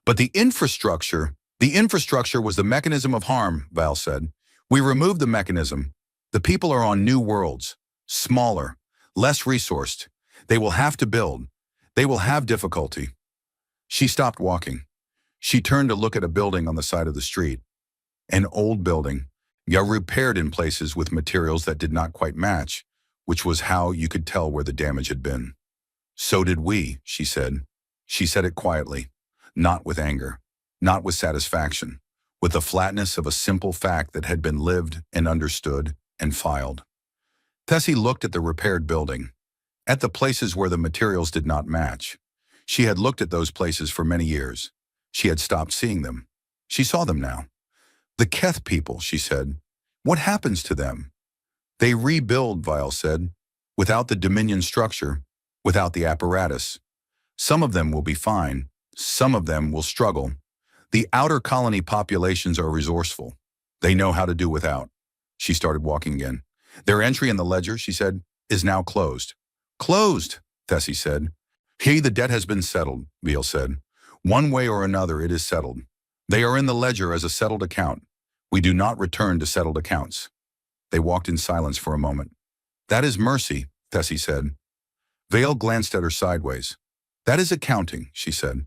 But the infrastructure was the mechanism of harm, Vale said. We removed the mechanism. The people are on new worlds, smaller, less resourced. They will have to build. They will have difficulty. She stopped walking. She turned to look at a building on the side of the street. An old building, repaired in places with materials that did not quite match, which was how you could tell where the damage had been. So did we, she said. She said it quietly, not with anger, not with satisfaction, with the flatness of a simple fact that had been lived and understood and filed. Tessie looked at the repaired building, at the places where the materials did not match. She had looked at those places for many years. She had stopped seeing them. She saw them now. The Keth people, she said. What happens to them? They rebuild, Vile said, without the Dominion structure, without the apparatus. Some of them will be fine. Some of them will struggle. The outer colony populations are resourceful. They know how to do without. She started walking again. Their entry in the ledger, she said, is now closed. Closed, Tessie said. The debt has been settled, Vile said. One way or another it is settled. They are in the ledger as a settled account. We do not return to settled accounts. They walked in silence for a moment. That is mercy, Tessie said. Vale glanced at her sideways. That is accounting, she said.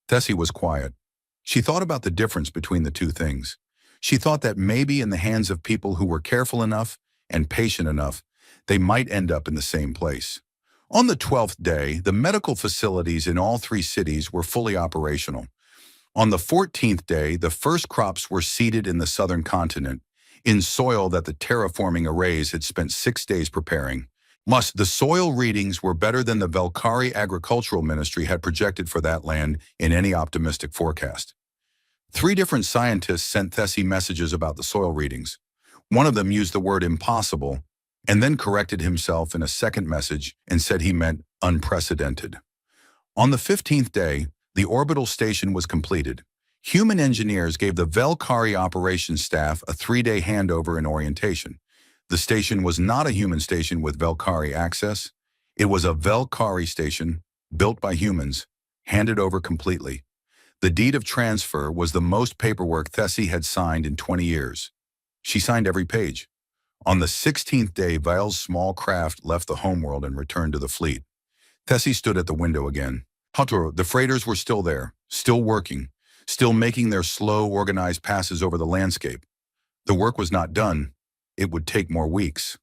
Tessie was quiet. She thought about the difference between the two things. She thought that maybe in the hands of people who were careful enough and patient enough, they might end up in the same place. On the 12th day, the medical facilities in all 3 cities were fully operational. On the 14th day, the first crops were seeded in the southern continent, in soil that the terraforming arrays had spent 6 days preparing. The soil readings were better than the Valkyrie Agricultural Ministry had projected for that land in any optimistic forecast. 3 different scientists sent Thessie messages about the soil readings. One of them used the word impossible, and then corrected himself in a second message and said he meant unprecedented. On the 15th day, the orbital station was completed. Human engineers gave the Valkyrie operations staff a 3-day handover and orientation. The station was not a human station with Valkyrie access. It was a Valkyrie station, built by humans, handed over completely. The deed of transfer was the most paperwork Thessie had signed in 20 years. She signed every page. On the 16th day, Val's small craft left the homeworld and returned to the fleet. Thessie stood at the window again. The freighters were still there, still working, still making their slow, organized passes over the landscape. The work was not done. It would take more weeks.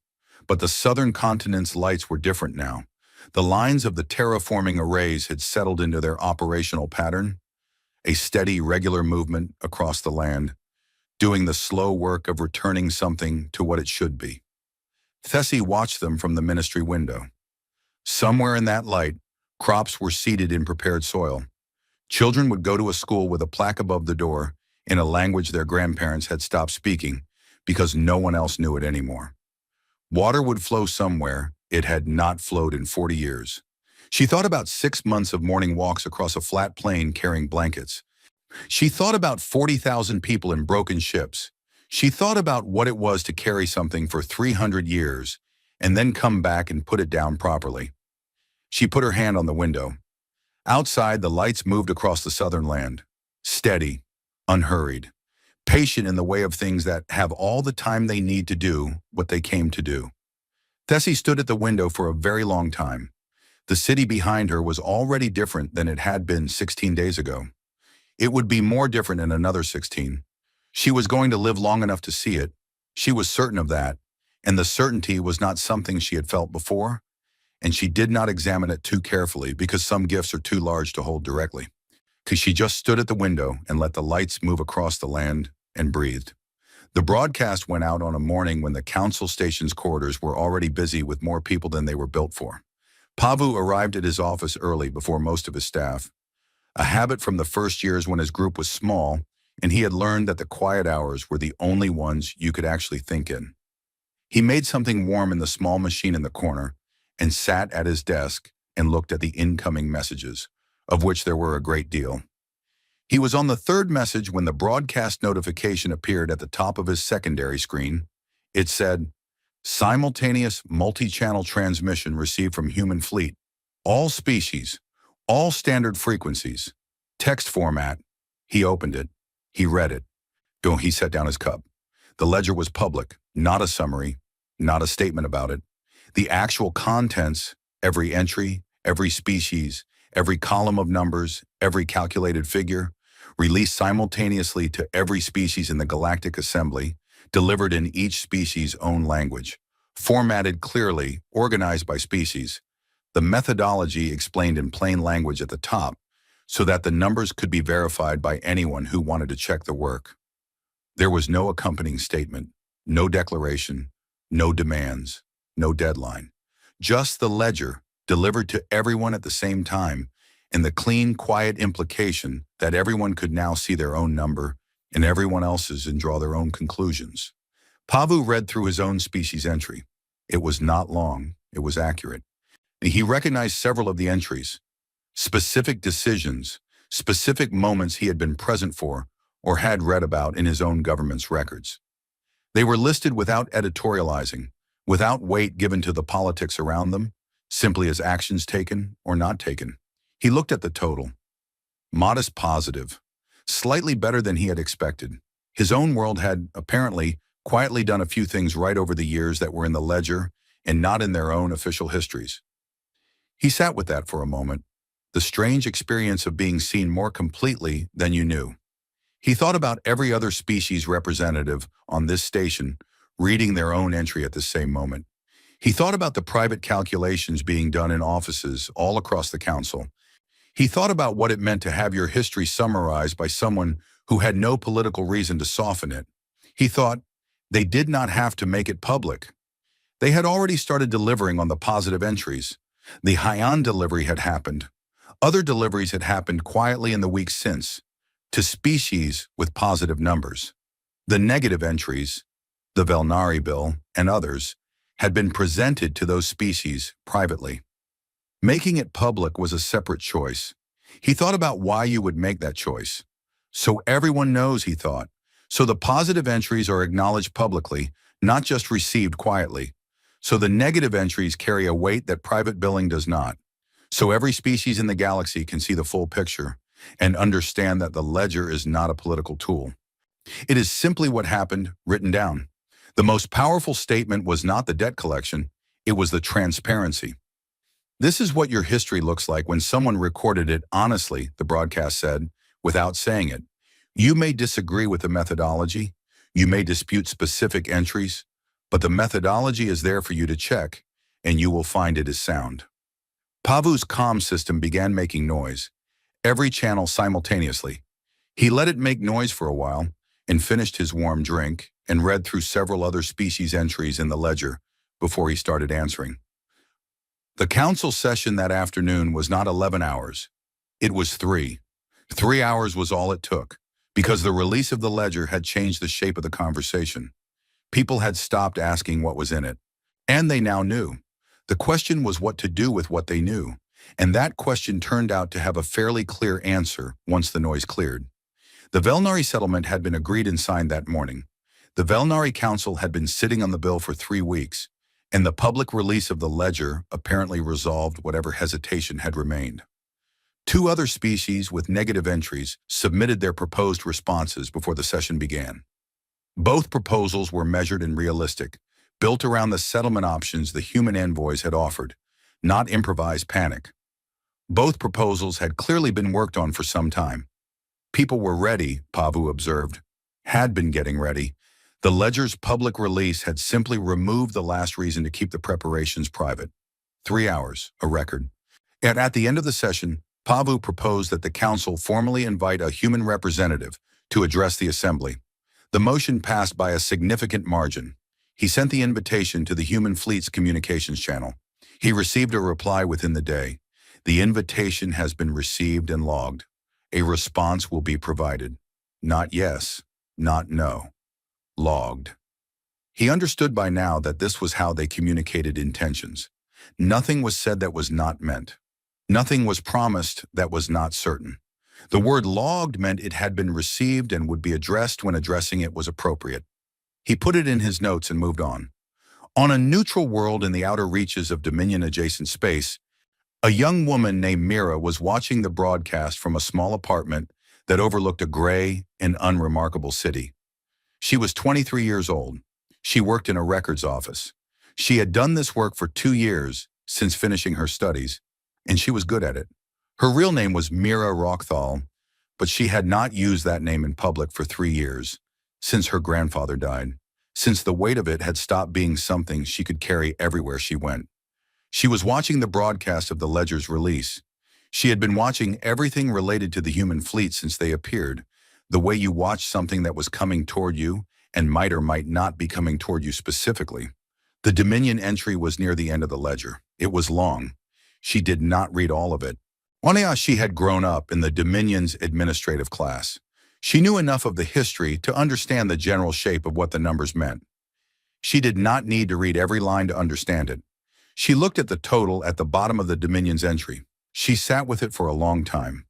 But the southern continent's lights were different now. The lines of the terraforming arrays had settled into their operational pattern, a steady, regular movement across the land, doing the slow work of returning something to what it should be. Thessie watched them from the ministry window. Somewhere in that light, crops were seeded in prepared soil. Children would go to a school with a plaque above the door in a language their grandparents had stopped speaking because no one else knew it anymore. Water would flow somewhere it had not flowed in 40 years. She thought about 6 months of morning walks across a flat plain carrying blankets. She thought about 40,000 people in broken ships. She thought about what it was to carry something for 300 years and then come back and put it down properly. She put her hand on the window. Outside, the lights moved across the southern land, steady, unhurried, patient in the way of things that have all the time they need to do what they came to do. Thessie stood at the window for a very long time. The city behind her was already different than it had been 16 days ago. It would be more different in another 16. She was going to live long enough to see it. She was certain of that, and the certainty was not something she had felt before, and she did not examine it too carefully because some gifts are too large to hold directly. Because she just stood at the window and let the lights move across the land and breathed. The broadcast went out on a morning when the council station's corridors were already busy with more people than they were built for. Pavu arrived at his office early before most of his staff, a habit from the first years when his group was small, and he had learned that the quiet hours were the only ones you could actually think in. He made something warm in the small machine in the corner and sat at his desk and looked at the incoming messages, of which there were a great deal. He was on the 3rd message when the broadcast notification appeared at the top of his secondary screen. It said, "Simultaneous multi-channel transmission received from human fleet. All species, all standard frequencies. Text format." He opened it. He read it. He set down his cup. The ledger was public, not a summary, not a statement about it. The actual contents, every entry, every species, every column of numbers, every calculated figure, released simultaneously to every species in the Galactic Assembly, delivered in each species' own language, formatted clearly, organized by species. The methodology explained in plain language at the top, so that the numbers could be verified by anyone who wanted to check the work. There was no accompanying statement, no declaration, no demands, no deadline. Just the ledger, delivered to everyone at the same time, and the clean, quiet implication that everyone could now see their own number and everyone else's and draw their own conclusions. Pavu read through his own species entry. It was not long, it was accurate. He recognized several of the entries, specific decisions, specific moments he had been present for or had read about in his own government's records. They were listed without editorializing, without weight given to the politics around them, simply as actions taken or not taken. He looked at the total. Modest positive, slightly better than he had expected. His own world had, apparently, quietly done a few things right over the years that were in the ledger and not in their own official histories. He sat with that for a moment, the strange experience of being seen more completely than you knew. He thought about every other species representative on this station reading their own entry at the same moment. He thought about the private calculations being done in offices all across the council. He thought about what it meant to have your history summarized by someone who had no political reason to soften it. He thought, they did not have to make it public. They had already started delivering on the positive entries. The Haiyan delivery had happened. Other deliveries had happened quietly in the weeks since, to species with positive numbers. The negative entries, the Velnari bill, and others, had been presented to those species privately. Making it public was a separate choice. He thought about why you would make that choice. So everyone knows, he thought. So the positive entries are acknowledged publicly, not just received quietly. So the negative entries carry a weight that private billing does not. So every species in the galaxy can see the full picture and understand that the ledger is not a political tool. It is simply what happened, written down. The most powerful statement was not the debt collection, it was the transparency. This is what your history looks like when someone recorded it honestly, the broadcast said, without saying it. You may disagree with the methodology, you may dispute specific entries, but the methodology is there for you to check, and you will find it is sound. Pavu's comm system began making noise, every channel simultaneously. He let it make noise for a while, and finished his warm drink, and read through several other species entries in the ledger before he started answering. The council session that afternoon was not 11 hours. It was 3. 3 hours was all it took, because the release of the ledger had changed the shape of the conversation. People had stopped asking what was in it, and they now knew. The question was what to do with what they knew, and that question turned out to have a fairly clear answer once the noise cleared. The Velnari settlement had been agreed and signed that morning. The Velnari Council had been sitting on the bill for 3 weeks, and the public release of the ledger apparently resolved whatever hesitation had remained. 2 other species with negative entries submitted their proposed responses before the session began. Both proposals were measured and realistic, built around the settlement options the human envoys had offered, not improvised panic. Both proposals had clearly been worked on for some time. People were ready, Pavu observed, had been getting ready. The ledger's public release had simply removed the last reason to keep the preparations private. 3 hours, a record. And at the end of the session, Pavu proposed that the council formally invite a human representative to address the assembly. The motion passed by a significant margin. He sent the invitation to the human fleet's communications channel. He received a reply within the day. The invitation has been received and logged. A response will be provided. Not yes, not no. Logged. He understood by now that this was how they communicated intentions. Nothing was said that was not meant. Nothing was promised that was not certain. The word logged meant it had been received and would be addressed when addressing it was appropriate. He put it in his notes and moved on. On a neutral world in the outer reaches of Dominion-adjacent space, a young woman named Mira was watching the broadcast from a small apartment that overlooked a gray and unremarkable city. She was 23 years old. She worked in a records office. She had done this work for 2 years since finishing her studies, and she was good at it. Her real name was Mira Rockthal, but she had not used that name in public for 3 years, since her grandfather died, since the weight of it had stopped being something she could carry everywhere she went. She was watching the broadcast of the ledger's release. She had been watching everything related to the human fleet since they appeared, the way you watch something that was coming toward you and might or might not be coming toward you specifically. The Dominion entry was near the end of the ledger. It was long. She did not read all of it. She had grown up in the Dominion's administrative class. She knew enough of the history to understand the general shape of what the numbers meant. She did not need to read every line to understand it. She looked at the total at the bottom of the Dominion's entry. She sat with it for a long time.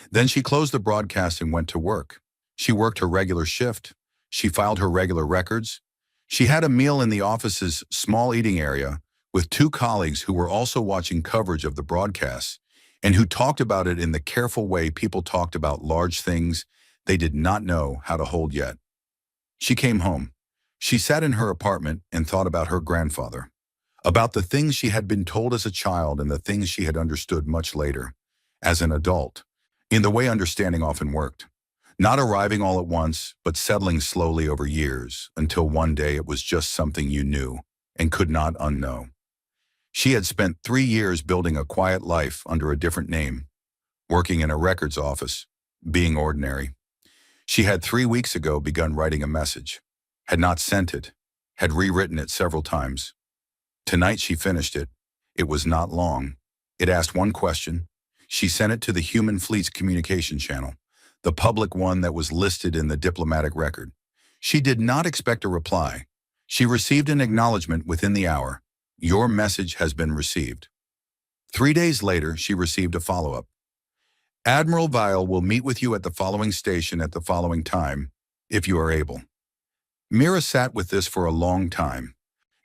Then she closed the broadcast and went to work. She worked her regular shift. She filed her regular records. She had a meal in the office's small eating area with 2 colleagues who were also watching coverage of the broadcast and who talked about it in the careful way people talked about large things they did not know how to hold yet. She came home. She sat in her apartment and thought about her grandfather, about the things she had been told as a child and the things she had understood much later, as an adult, in the way understanding often worked. Not arriving all at once, but settling slowly over years, until one day it was just something you knew and could not unknow. She had spent 3 years building a quiet life under a different name. working in a records office, being ordinary. She had 3 weeks ago begun writing a message, had not sent it, had rewritten it several times. Tonight she finished it. It was not long. It asked one question. She sent it to the Human Fleet's communication channel, the public one that was listed in the diplomatic record. She did not expect a reply. She received an acknowledgement within the hour. Your message has been received. 3 days later, she received a follow-up. Admiral Vile will meet with you at the following station at the following time, if you are able. Mira sat with this for a long time,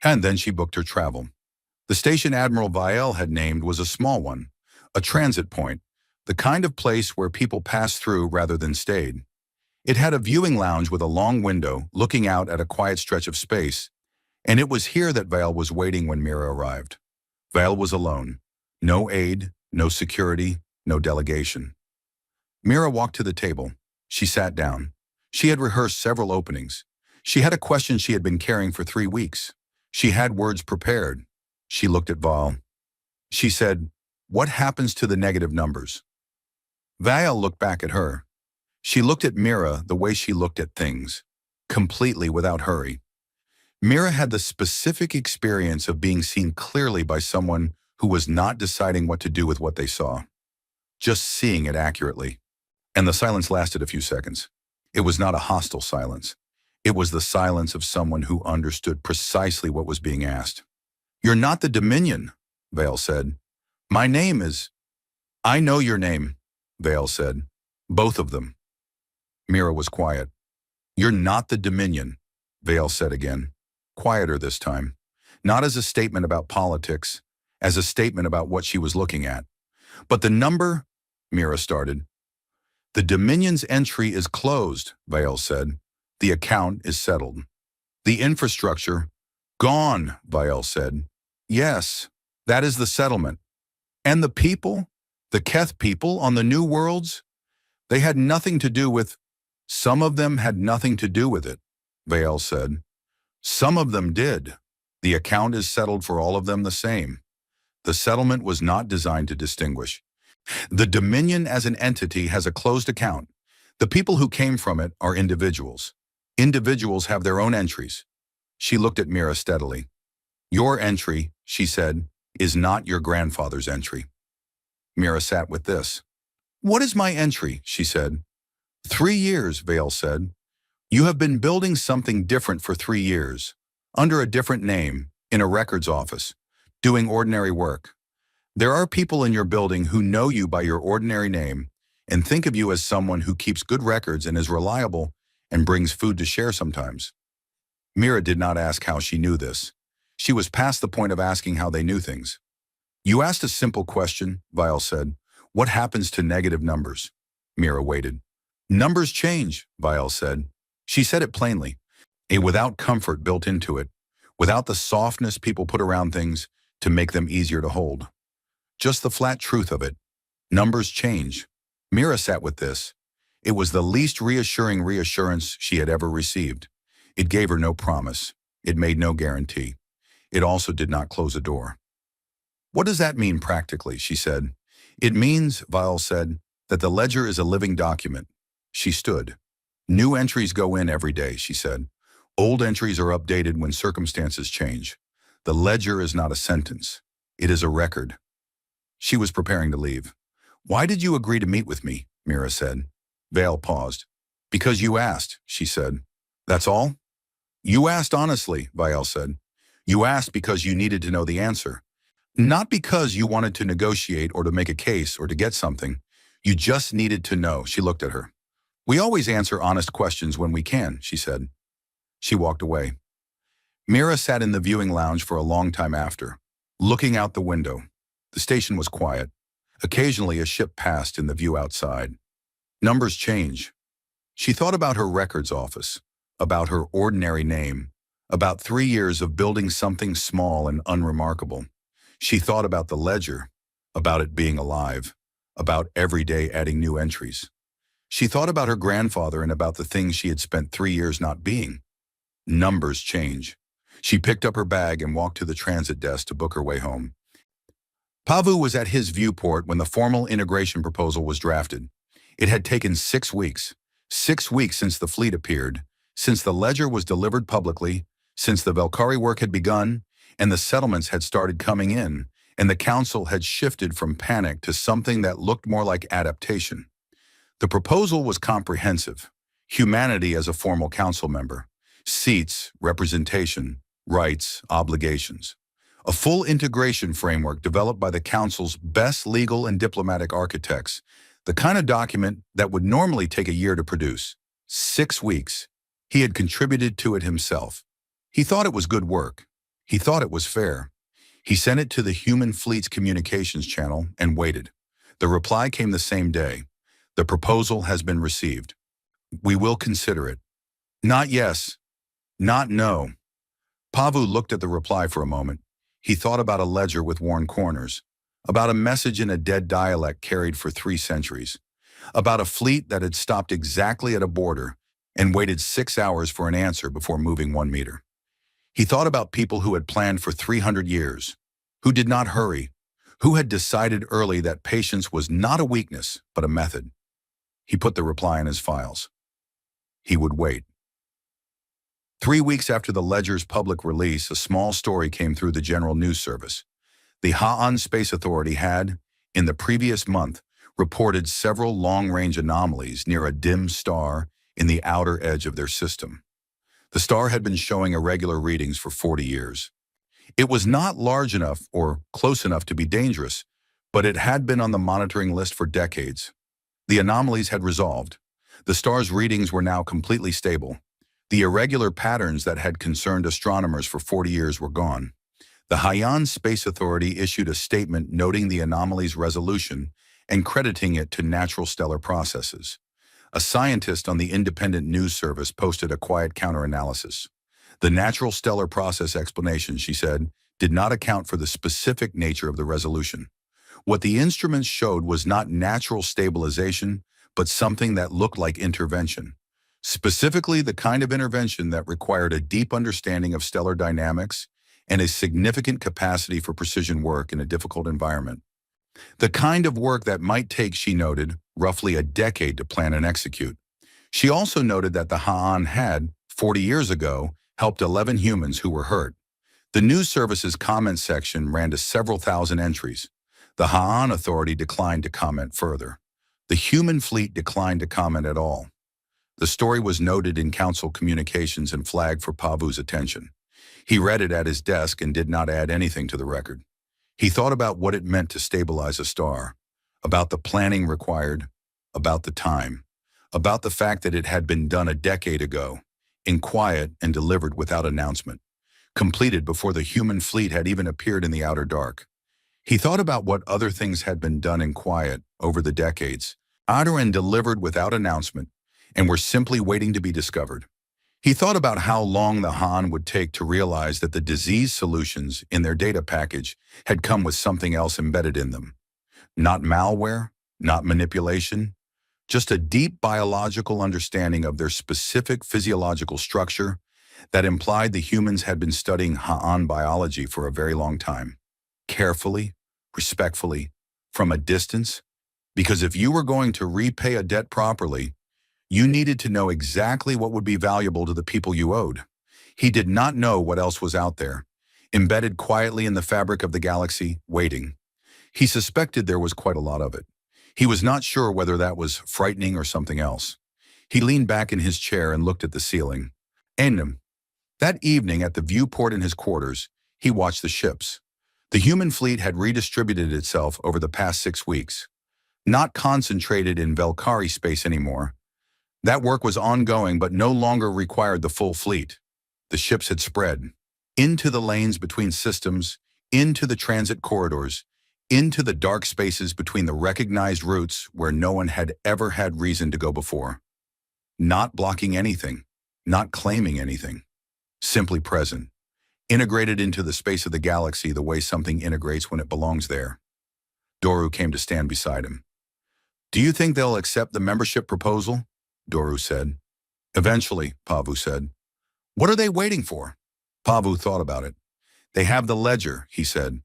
and then she booked her travel. The station Admiral Vile had named was a small one, a transit point, the kind of place where people passed through rather than stayed. It had a viewing lounge with a long window looking out at a quiet stretch of space, and it was here that Vale was waiting when Mira arrived. Vale was alone. No aide, no security, no delegation. Mira walked to the table. She sat down. She had rehearsed several openings. She had a question she had been carrying for 3 weeks. She had words prepared. She looked at Val. She said, "What happens to the negative numbers?" Val looked back at her. She looked at Mira the way she looked at things, completely without hurry. Mira had the specific experience of being seen clearly by someone who was not deciding what to do with what they saw, just seeing it accurately. And the silence lasted a few seconds. It was not a hostile silence. It was the silence of someone who understood precisely what was being asked. "You're not the Dominion," Vale said. "My name is—" "I know your name," Vale said. "Both of them." Mira was quiet. "You're not the Dominion," Vale said again, quieter this time, not as a statement about politics, as a statement about what she was looking at. "But the number," Mira started. "The Dominion's entry is closed," Vale said. "The account is settled." "The infrastructure—" "Gone," Vale said. "Yes, that is the settlement." "And the people? The Keth people on the New Worlds? They had nothing to do with—" "Some of them had nothing to do with it," Vale said. "Some of them did. The account is settled for all of them the same. The settlement was not designed to distinguish. The Dominion as an entity has a closed account. The people who came from it are individuals. Individuals have their own entries." She looked at Mira steadily. "Your entry," she said, "is not your grandfather's entry." Mira sat with this. "What is my entry?" she said. 3 years, Vale said. "You have been building something different for 3 years, under a different name, in a records office, doing ordinary work. There are people in your building who know you by your ordinary name and think of you as someone who keeps good records and is reliable and brings food to share sometimes." Mira did not ask how she knew this. She was past the point of asking how they knew things. "You asked a simple question," Vile said. "What happens to negative numbers?" Mira waited. "Numbers change," Vile said. She said it plainly, without comfort built into it, without the softness people put around things to make them easier to hold. Just the flat truth of it. Numbers change. Mira sat with this. It was the least reassuring reassurance she had ever received. It gave her no promise. It made no guarantee. It also did not close a door. "What does that mean practically?" she said. "It means," Vile said, "that the ledger is a living document." She stood. "New entries go in every day," she said. "Old entries are updated when circumstances change. The ledger is not a sentence. It is a record." She was preparing to leave. "Why did you agree to meet with me?" Mira said. Vale paused. "Because you asked," she said. "That's all?" "You asked honestly," Vale said. "You asked because you needed to know the answer. Not because you wanted to negotiate or to make a case or to get something. You just needed to know." She looked at her. "We always answer honest questions when we can," she said. She walked away. Mira sat in the viewing lounge for a long time after, looking out the window. The station was quiet. Occasionally a ship passed in the view outside. Numbers change. She thought about her records office, about her ordinary name, about 3 years of building something small and unremarkable. She thought about the ledger, about it being alive, about every day adding new entries. She thought about her grandfather and about the things she had spent 3 years not being. Numbers change. She picked up her bag and walked to the transit desk to book her way home. Pavu was at his viewport when the formal integration proposal was drafted. It had taken 6 weeks. 6 weeks since the fleet appeared, since the ledger was delivered publicly, since the Valkyrie work had begun, and the settlements had started coming in, and the council had shifted from panic to something that looked more like adaptation. The proposal was comprehensive. Humanity as a formal council member. Seats, representation, rights, obligations. A full integration framework developed by the council's best legal and diplomatic architects. The kind of document that would normally take a year to produce. 6 weeks. He had contributed to it himself. He thought it was good work. He thought it was fair. He sent it to the human fleet's communications channel and waited. The reply came the same day. The proposal has been received. We will consider it. Not yes, not no. Pavu looked at the reply for a moment. He thought about a ledger with worn corners, about a message in a dead dialect carried for 3 centuries, about a fleet that had stopped exactly at a border and waited 6 hours for an answer before moving 1 meter. He thought about people who had planned for 300 years, who did not hurry, who had decided early that patience was not a weakness, but a method. He put the reply in his files. He would wait. 3 weeks after the ledger's public release, a small story came through the General News Service. The Ha'an Space Authority had, in the previous month, reported several long-range anomalies near a dim star in the outer edge of their system. The star had been showing irregular readings for 40 years. It was not large enough or close enough to be dangerous, but it had been on the monitoring list for decades. The anomalies had resolved. The star's readings were now completely stable. The irregular patterns that had concerned astronomers for 40 years were gone. The Ha'an Space Authority issued a statement noting the anomaly's resolution and crediting it to natural stellar processes. A scientist on the independent news service posted a quiet counter-analysis. The natural stellar process explanation, she said, did not account for the specific nature of the resolution. What the instruments showed was not natural stabilization, but something that looked like intervention. Specifically, the kind of intervention that required a deep understanding of stellar dynamics and a significant capacity for precision work in a difficult environment. The kind of work that might take, she noted, roughly a decade to plan and execute. She also noted that the Ha'an had, 40 years ago, helped 11 humans who were hurt. The news service's comment section ran to several thousand entries. The Ha'an Authority declined to comment further. The human fleet declined to comment at all. The story was noted in council communications and flagged for Pavu's attention. He read it at his desk and did not add anything to the record. He thought about what it meant to stabilize a star, about the planning required, about the time, about the fact that it had been done a decade ago, in quiet and delivered without announcement, completed before the human fleet had even appeared in the outer dark. He thought about what other things had been done in quiet over the decades, outer and delivered without announcement, and were simply waiting to be discovered. He thought about how long the Han would take to realize that the disease solutions in their data package had come with something else embedded in them. Not malware, not manipulation, just a deep biological understanding of their specific physiological structure that implied the humans had been studying Ha'an biology for a very long time. Carefully, respectfully, from a distance, because if you were going to repay a debt properly, you needed to know exactly what would be valuable to the people you owed. He did not know what else was out there, embedded quietly in the fabric of the galaxy, waiting. He suspected there was quite a lot of it. He was not sure whether that was frightening or something else. He leaned back in his chair and looked at the ceiling. And that evening at the viewport in his quarters, he watched the ships. The human fleet had redistributed itself over the past 6 weeks, not concentrated in Valkyrie space anymore. That work was ongoing but no longer required the full fleet. The ships had spread into the lanes between systems, into the transit corridors, into the dark spaces between the recognized routes where no one had ever had reason to go before. Not blocking anything, not claiming anything, simply present, integrated into the space of the galaxy the way something integrates when it belongs there. Doru came to stand beside him. "Do you think they'll accept the membership proposal?" Doru said. "Eventually," Pavu said. "What are they waiting for?" Pavu thought about it. "They have the ledger," he said.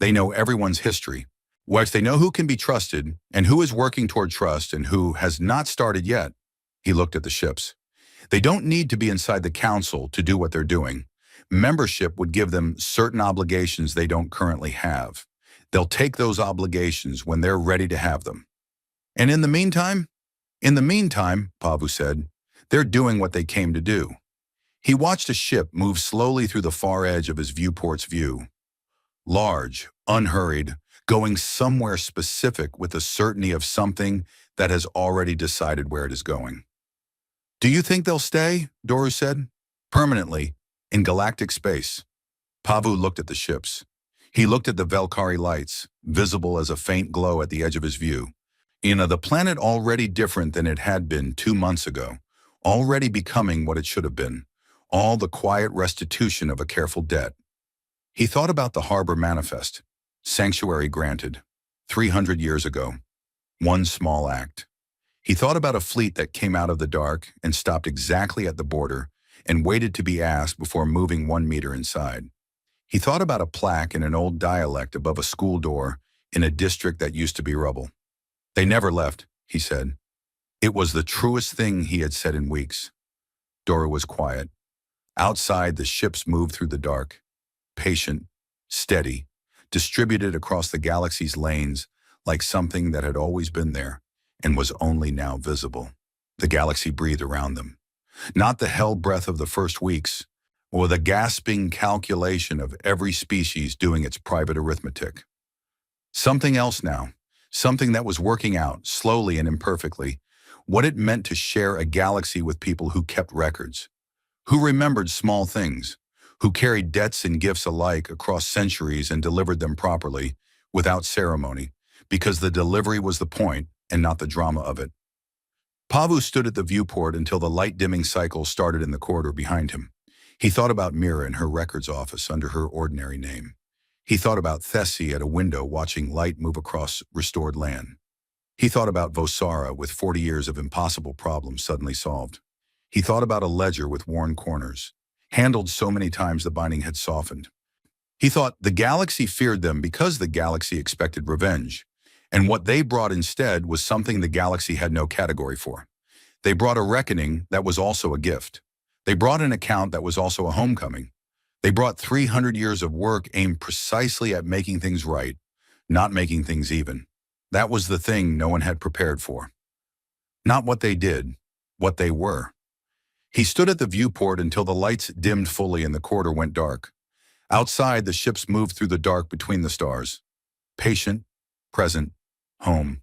They know everyone's history. Whilst they know who can be trusted and who is working toward trust and who has not started yet. He looked at the ships. They don't need to be inside the council to do what they're doing. Membership would give them certain obligations they don't currently have. They'll take those obligations when they're ready to have them. And in the meantime, Pavu said, they're doing what they came to do. He watched a ship move slowly through the far edge of his viewport's view. Large, unhurried, going somewhere specific with the certainty of something that has already decided where it is going. Do you think they'll stay? Doru said. Permanently, in galactic space. Pavu looked at the ships. He looked at the Velkari lights, visible as a faint glow at the edge of his view. The planet already different than it had been 2 months ago, already becoming what it should have been, all the quiet restitution of a careful debt. He thought about the harbor manifest, sanctuary granted, 300 years ago, one small act. He thought about a fleet that came out of the dark and stopped exactly at the border and waited to be asked before moving 1 meter inside. He thought about a plaque in an old dialect above a school door in a district that used to be rubble. They never left, he said. It was the truest thing he had said in weeks. Dora was quiet. Outside, the ships moved through the dark, patient, steady, distributed across the galaxy's lanes like something that had always been there and was only now visible. The galaxy breathed around them. Not the hell breath of the first weeks, or the gasping calculation of every species doing its private arithmetic. Something else now, something that was working out, slowly and imperfectly, what it meant to share a galaxy with people who kept records, who remembered small things, who carried debts and gifts alike across centuries and delivered them properly, without ceremony, because the delivery was the point and not the drama of it. Pavu stood at the viewport until the light-dimming cycle started in the corridor behind him. He thought about Mira in her records office under her ordinary name. He thought about Thessi at a window watching light move across restored land. He thought about Vosara with 40 years of impossible problems suddenly solved. He thought about a ledger with worn corners, handled so many times the binding had softened. He thought the galaxy feared them because the galaxy expected revenge, and what they brought instead was something the galaxy had no category for. They brought a reckoning that was also a gift. They brought an account that was also a homecoming. They brought 300 years of work aimed precisely at making things right, not making things even. That was the thing no one had prepared for. Not what they did, what they were. He stood at the viewport until the lights dimmed fully and the corridor went dark. Outside, the ships moved through the dark between the stars. Patient, present, home.